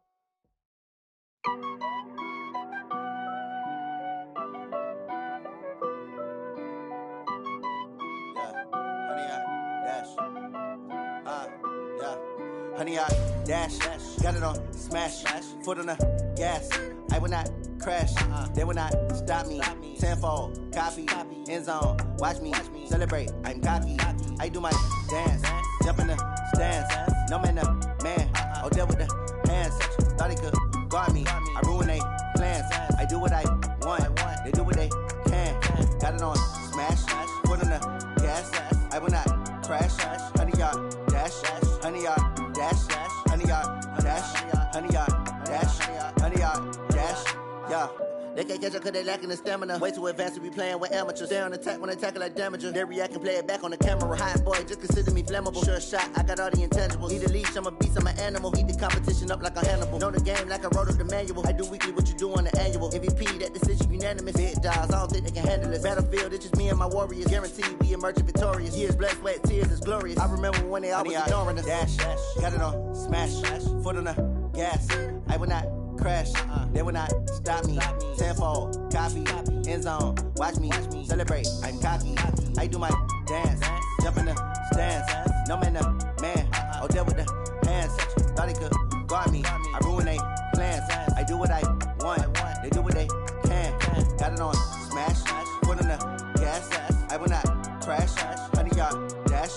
Honey, I dash, got it on smash, foot on the gas. I will not crash, they will not stop me. Tenfold, copy, end zone, watch me celebrate. I'm cocky, I do my dance, jump in the stands. No man, the man, oh there with the hands. Thought he could guard me, I ruin they plans. I do what I want, they do what they can. Got it on smash, foot on the gas. I will not crash, honey, y'all dash, honey, y'all dash, honey, y'all dash, honey, y'all dash, honey, y'all dash, yeah. They can't catch up cause they lacking the stamina. Way too advanced to be playing with amateurs. Stay on attack when they tackle like damager. They react and play it back on the camera. Hot boy, just consider me flammable. Sure shot, I got all the intangibles. Need a leash, I'm a beast, I'm an animal. Eat the competition up like a Hannibal. Know the game like I wrote up the manual. I do weekly what you do on the annual. MVP, that decision unanimous. Big dogs, I don't think they can handle it. Battlefield, it's just me and my warriors. Guaranteed we emerge victorious. Years, blood, sweat, tears, it's glorious. I remember when they always ignoring us. Dash, got it on smash, foot on the gas. I will not crash, they will not stop me. Tenfold, copy, end zone, watch me celebrate. I'm cocky, I do my dance, jump in the stands. No man, the man, oh there with the hands. Thought he could guard me, I ruin they plans. I do what I want, they do what they can. Got it on smash, foot on the gas. I will not crash, honey y'all dash,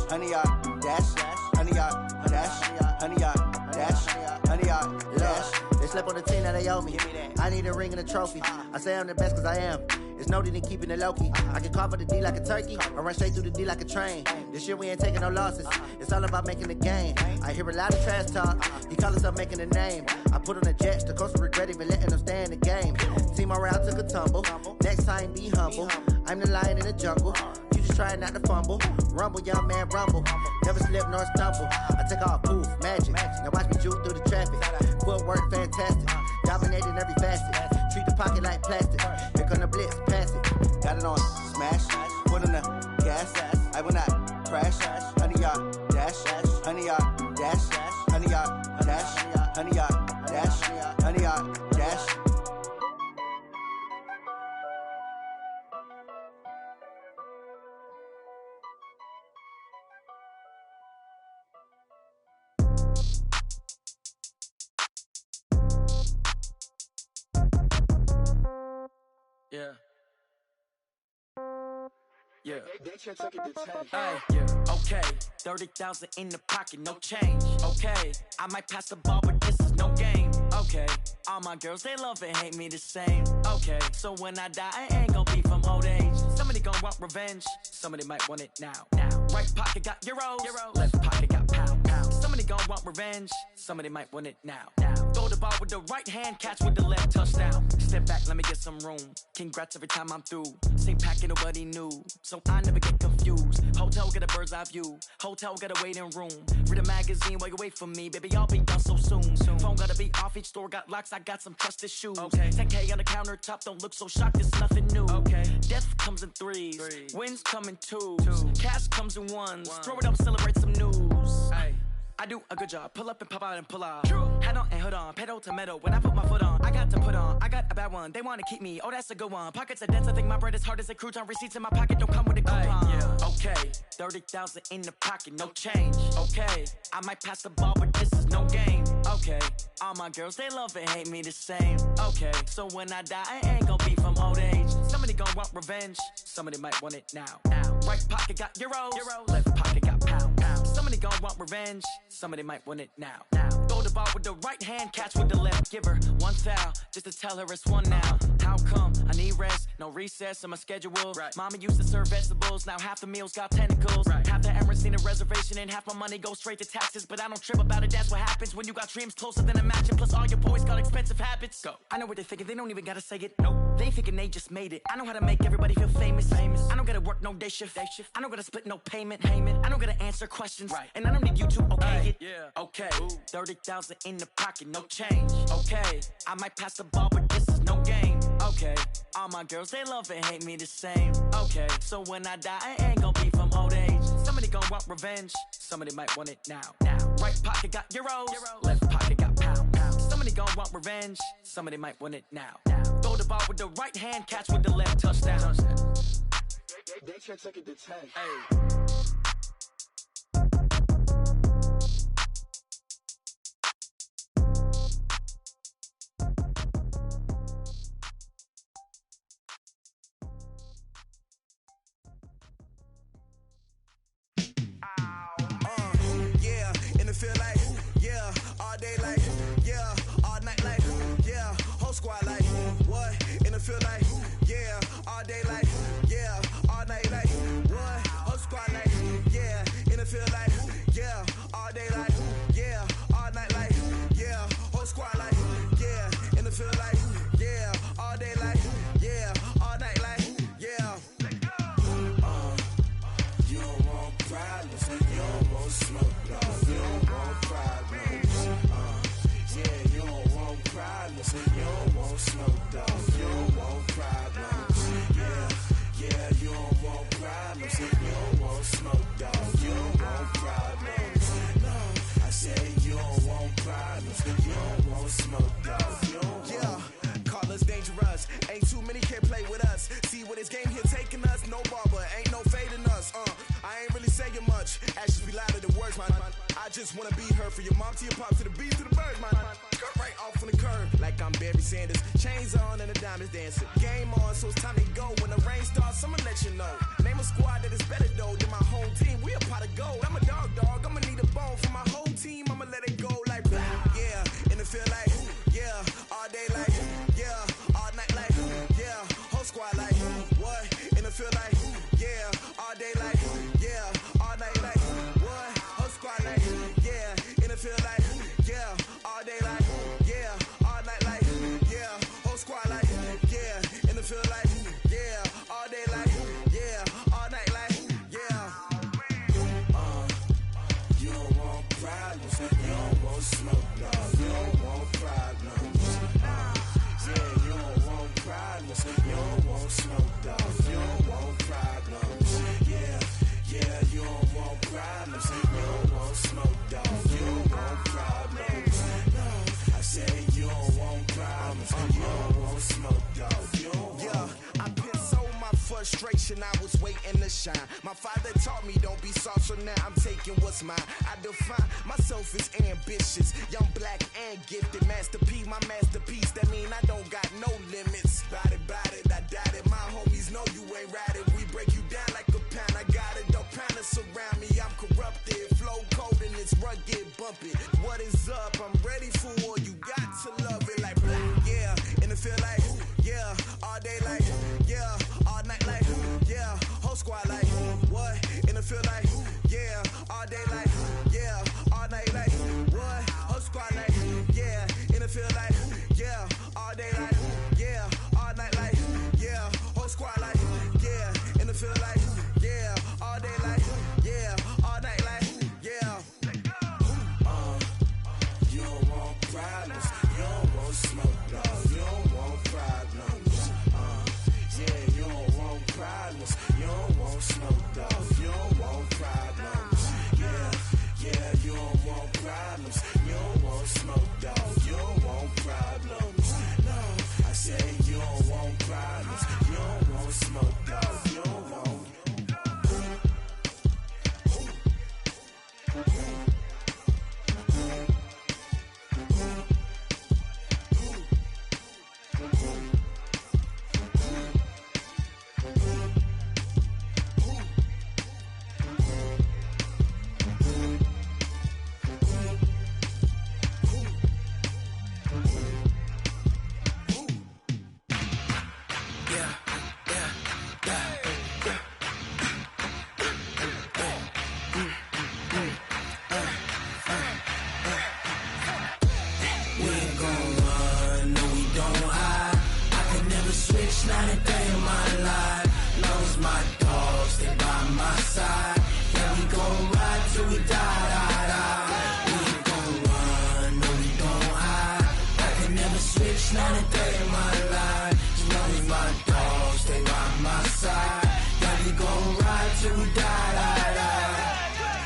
honey y'all dash, honey y'all dash, honey y'all dash, honey y'all dash. They slept on the team that they owe me. I need a ring and a trophy. I say I'm the best cause I am. It's no need in keeping it low-key. I can carve up the D like a turkey or run straight through the D like a train. This year we ain't taking no losses. It's all about making the game. I hear a lot of trash talk. He call himself making a name. I put on the jets. The coach will regret even letting them stay in the game. Team See my route took a tumble. Next time, be humble. I'm the lion in the jungle. You just try not to fumble. Rumble, young man, rumble. Never slip nor stumble. I take off, poof, magic. Now watch me juke through the traffic. Footwork fantastic. Dominating every facet. Treat the pocket like plastic. Here come the blitz, pass it. Got it on smash. Put on the gas. I will not crash. 100-yard dash. 100-yard dash. 100-yard dash. 100-yard dash. 100-yard dash. Yeah. Yeah. Hey, yeah. Okay. 30,000 in the pocket, no change. Okay. I might pass the ball, but this is no game. Okay. All my girls, they love and hate me the same. Okay. So when I die, I ain't gonna be from old age. Somebody gonna want revenge. Somebody might want it now. Right pocket got euros. Left pocket got pound. Somebody gonna want revenge. Somebody might want it now. Throw the ball with the right hand, catch with the left, touchdown. Step back, let me get some room. Congrats every time I'm through. Same packet, nobody knew. So I never get confused. Hotel get a bird's eye view. Hotel get a waiting room. Read a magazine while you wait for me. Baby, I'll be done so soon. Phone gotta be off, each store got locks. I got some trusted shoes. Okay. 10K on the countertop, don't look so shocked, it's nothing new. Okay. Death comes in threes. Wins come in twos. Cash comes in ones. Throw it up, celebrate some news. Hey. I do a good job, pull up and pop out and pull out. Hat on and hood on, pedal to metal. When I put my foot on, I got to put on. I got a bad one, they wanna keep me. Oh, that's a good one. Pockets are dense, I think my bread is hard as a crouton. Receipts in my pocket don't come with a coupon. Yeah. Okay, 30,000 in the pocket, no change. Okay, I might pass the ball, but this is no game. Okay, all my girls, they love and hate me the same. Okay, so when I die, I ain't gonna be from old age. Somebody gonna want revenge, somebody might want it now. Right pocket got euros. Left pocket got pound. Somebody gonna want revenge, somebody might want it now. Throw the ball with the right hand, catch with the left. Give her one foul, just to tell her it's one now. How come? I need rest, no recess in my schedule. Mama used to serve vegetables, now half the meals got tentacles. Half the Emirates need a reservation and half my money goes straight to taxes. But I don't trip about it, that's what happens when you got dreams closer than a matching. Plus all your boys got expensive habits. Go. I know what they're thinking, they don't even gotta say it. Nope. They thinking they just made it. I know how to make everybody feel famous. I don't gotta work no day shift. I don't gotta split no payment. I don't gotta answer questions. And I don't need you to okay it. Yeah. Okay. 30,000 in the pocket, no change. Okay. I might pass the ball, but this is no game. Okay. All my girls, they love and hate me the same. Okay. So when I die, I ain't gonna be from old age. Somebody gonna want revenge. Somebody might want it now. Right pocket got euros. Left pocket got pound. Somebody gonna want revenge. Somebody might want it now. Throw the ball with the right hand, catch with the left, touchdown. They can't take it to 10. Hey. Feel like, yeah, all day like, yeah, all night like, yeah, whole squad like, what? And it feel like, yeah, all day like, yeah, all night like, what? Whole squad like, yeah, and it feel like, yeah, all day like, yeah, all night like, yeah, whole squad like, yeah, and it feel like, yeah, all day like, yeah, all night like, yeah. You don't want problems, you don't want smoke, no. You don't want smoke, dog. You don't want problems. Yeah, you don't want problems. You don't want smoke, dog. You don't want problems. No, I said you don't want problems. You don't want smoke, dog. You don't want. Call us dangerous. Ain't too many can play with us. See what this game here taking us. No barber, ain't no fading us. I ain't really saying much. Actions be louder than words, man. I just wanna be her for your mom to your pop to the beat to the bird, man. Cut right off on the curb, like I'm Barry Sanders. Chains on and the diamonds dancing. Game on, so it's time to go. When the rain starts, I'ma let you know. Name a squad that is better though than my home team. We a pot of gold. I'm a dog. I'ma need a bone for my whole team. I'ma let it go like blah. Yeah, and it feel like yeah, all day like yeah, all night like yeah, whole squad like what? And it feel like yeah, all day like yeah, all night like what? Whole squad like yeah, and it feel like yeah, all day like yeah, all night like yeah, whole squad like yeah. frustration, I was waiting to shine. My father taught me don't be soft, so now I'm taking what's mine. I define myself as ambitious, young, black, and gifted. Master P, my masterpiece, that mean I don't got no limits. Bout it, I doubt it. My homies know you ain't ratted. We break you down like a pound. I got it, don't pound us around me. I'm corrupted, flow cold and it's rugged, bumpy. What is up? I'm ready for war. You got to love it like black, yeah. And it feel like, yeah. All day like, yeah. All night like, yeah. Whole squad like, what? And it feel like, yeah. All day like, yeah. All night like, what? Whole squad like, yeah. And it feel like, yeah. All day like, yeah. All night like, yeah. Whole squad like, yeah. And it feel like, yeah. All day like, yeah. All night like, yeah. You don't want problems. You don't want smoke, dog. You don't want problems. Yeah, you don't want problems. You don't want smoke, dog. You don't want problems. Yeah, you don't want problems. You don't want smoke, dog. You don't want problems. No, I say you don't want problems. You don't want smoke, dog. You don't want.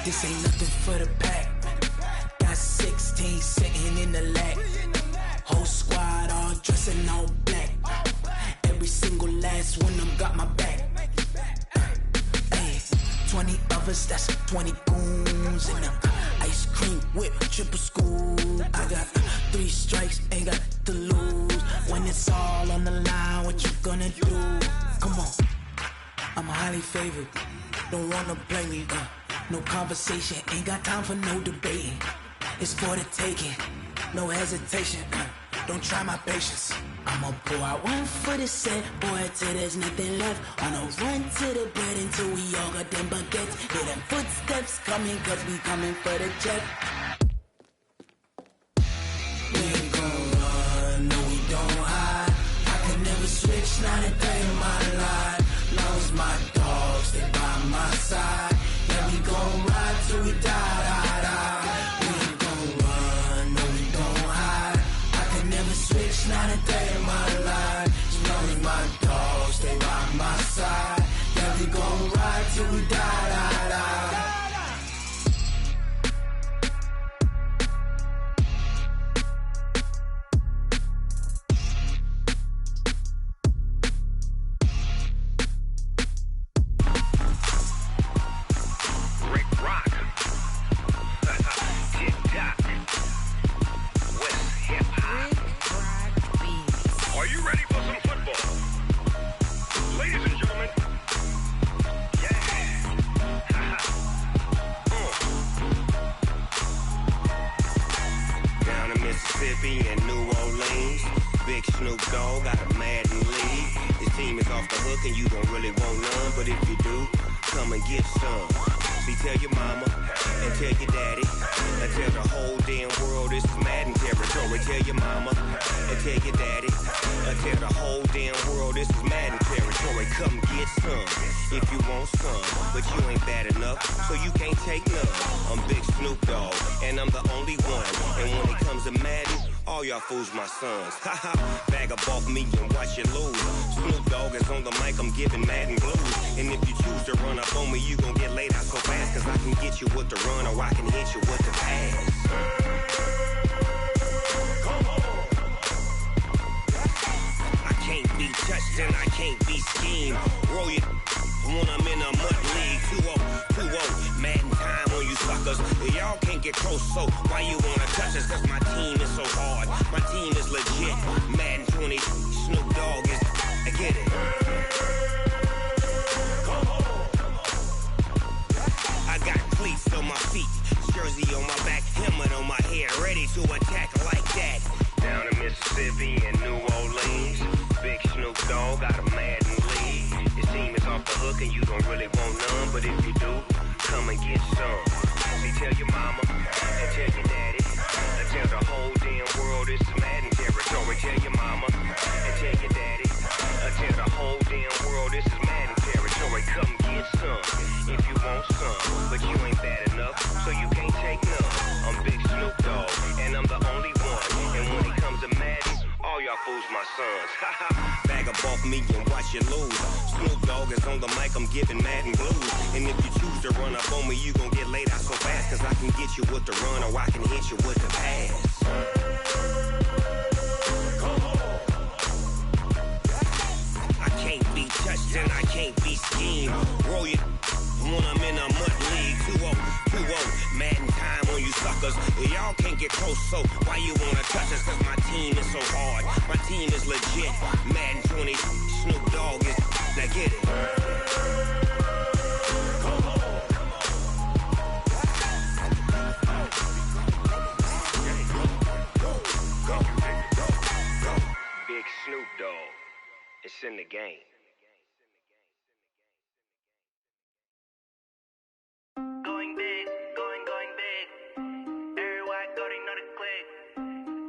This ain't nothing for the pack. Got 16 sitting in the lap. Whole squad all dressing all black. Every single last one of them got my back. Hey, 20 of us, that's 20 goons in them. Ice cream whip, triple scoop. I got 3 strikes, ain't got to lose. When it's all on the line, what you gonna do? Come on, I'm highly favored. Don't wanna play me, no conversation, ain't got time for no debating. It's for the taking, no hesitation. Don't try my patience. I'ma pour out one for the set, boy, till there's nothing left. On a run to the bread until we all got them baguettes. Hear them footsteps coming, cause we coming for the jet. We ain't gon' run, no we don't hide. I can never switch, not a day in my life. Long as my dogs stay by my side. Yeah, we gon' ride till we die. We ain't gon' run, no we don't hide. I can never switch, not a day in my life. As long as my dogs stay by my side. Yeah, we gon' ride till we die. And New Orleans, Big Snoop Dogg got a Madden league. His team is off the hook and you don't really want none, but if you do, come and get some. See, tell your mama and tell your daddy and tell the whole damn world this is Madden territory. Tell your mama and tell your daddy and tell the whole damn world this is Madden territory. Come get some if you want some, but you ain't bad enough, so you can't take none. I'm Big Snoop Dogg and I'm the only one. And when it comes to Madden, all y'all fools my sons. Haha, bag up off me and watch you lose. Snoop Dogg is on the mic, I'm giving Madden blues. And if you choose to run up on me, you gon' get laid out so fast. Cause I can get you with the run or I can hit you with the pass. Come on. I can't be touched and I can't be schemed. Roll your when I'm in a mud league. 2-0, Madden time on you suckers. Y'all can't get close, so why you wanna touch us? Cause my team is so hard. My team is legit. Madden 20, Snoop Dogg is. I get it. I got cleats on my feet, jersey on my back, helmet on my head, ready to attack like that. Down in Mississippi and New Orleans, Big Snoop Dogg got a Madden league. Your team is off the hook and you don't really want none, but if you do, come and get some. See, tell your mama and tell your daddy, and tell the whole damn world this is Madden territory. Tell your mama and tell your daddy, and tell the whole damn world this is Madden territory. Come get some if you want some, but you ain't bad enough, so you can't take none. I'm Big Snoop Dogg, and I'm the only one. And when it comes to Madden, all y'all fools my sons. Bag up off me and watch you lose. Snoop Dogg is on the mic, I'm giving Madden blues. And if you choose to run up on me, you gon' get laid out so fast. Cause I can get you with the run or I can hit you with the pass. I can't be touched and I can't be schemed. Roll your when I'm in a mud league. 2-0, Madden time on you suckers. Y'all can't get close, so why you wanna touch us? Cause my team is so hard. My team is legit. Madden 20, Snoop Dogg is. Now get it. Big Snoop Dogg. It's in the game. Going big, going big. Everywhere I go, they know the click.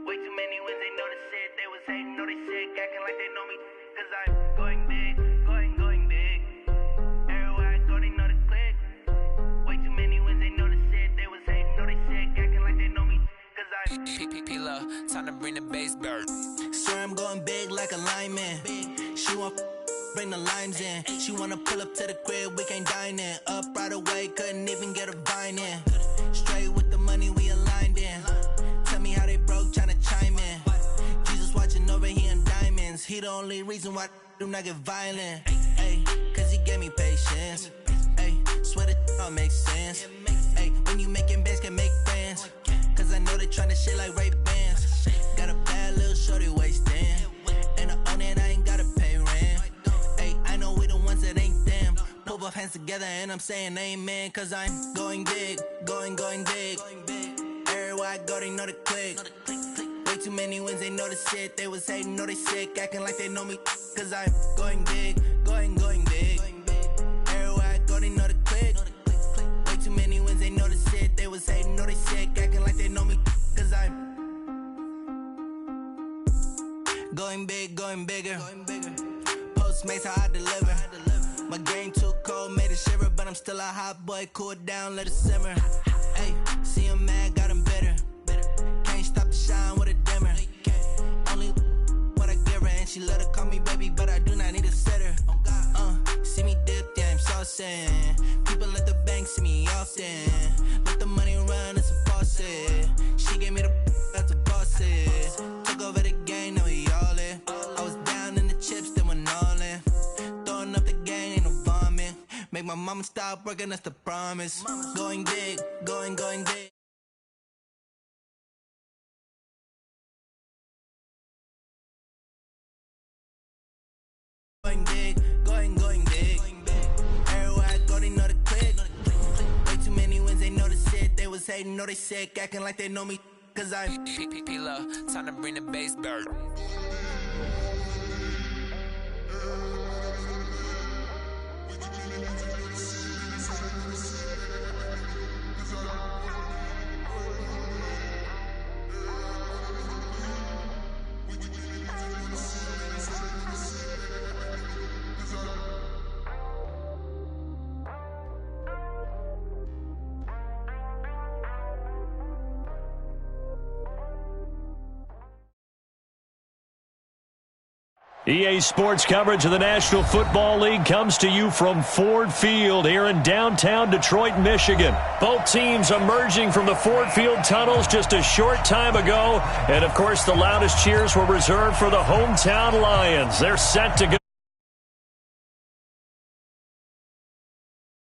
Way too many wins, they know the shit. They was hating, know they sick, acting like they know me. Cause I'm going big, going big. Everywhere I go, they know the click. Way too many wins, they know the shit. They was hating, know they sick, acting like they know me. Cause I'm P-P-P-Love, time to bring the bass bird. Swear I'm going big like a lineman. She want bring the limes in. She wanna pull up to the crib, we can't dine in. Up right away, couldn't even get a vine in. Straight with the money we aligned in. Tell me how they broke, tryna chime in. Jesus watching over here in diamonds. He the only reason why I do not get violent. Ay, cause he gave me patience. Ay, swear that all makes sense. Ay, when you making bands, can make friends. Cause I know they tryna shit like Ray Bans. Got a bad little shorty wasting. And I own it, I ain't gotta pay rent. Ay, I know we the ones that ain't them. Pull both hands together and I'm saying amen. Cause I'm going big, going big. Everywhere I go, they know the click. Way too many wins, they know the shit. They was hating, know they sick, acting like they know me. Cause I'm going big, going big. Everywhere I go, they know the click. Way too many wins, they know the shit. They was hating, know they sick, acting like they know me. Cause I'm going big, going bigger. Postmates how I deliver. My game too cold, made it shiver, but I'm still a hot boy. Cool it down, let it simmer. Hey, see him mad, got him bitter. Can't stop the shine with a dimmer. Only what I give her, and she let her call me baby, but I do not need a sitter. See me dip, yeah, I'm saucing. People at the bank see me often. Let the money run, it's a faucet. She gave me the that's a boss it. Took over the game, now we all in. I was down in the chips, then went all in. Throwing up the gang, ain't no vomit. Make my mama stop working, that's the promise. Going big, going big. Going big, going big. Everywhere I go, they know the click. Way too many wins, they know the shit. They was hating, know they sick, acting like they know me. Cause I'm P-P-P-Love, time to bring the bass bird. EA Sports coverage of the National Football League comes to you from Ford Field here in downtown Detroit, Michigan. Both teams emerging from the Ford Field tunnels just a short time ago. And, of course, the loudest cheers were reserved for the hometown Lions. They're set to go.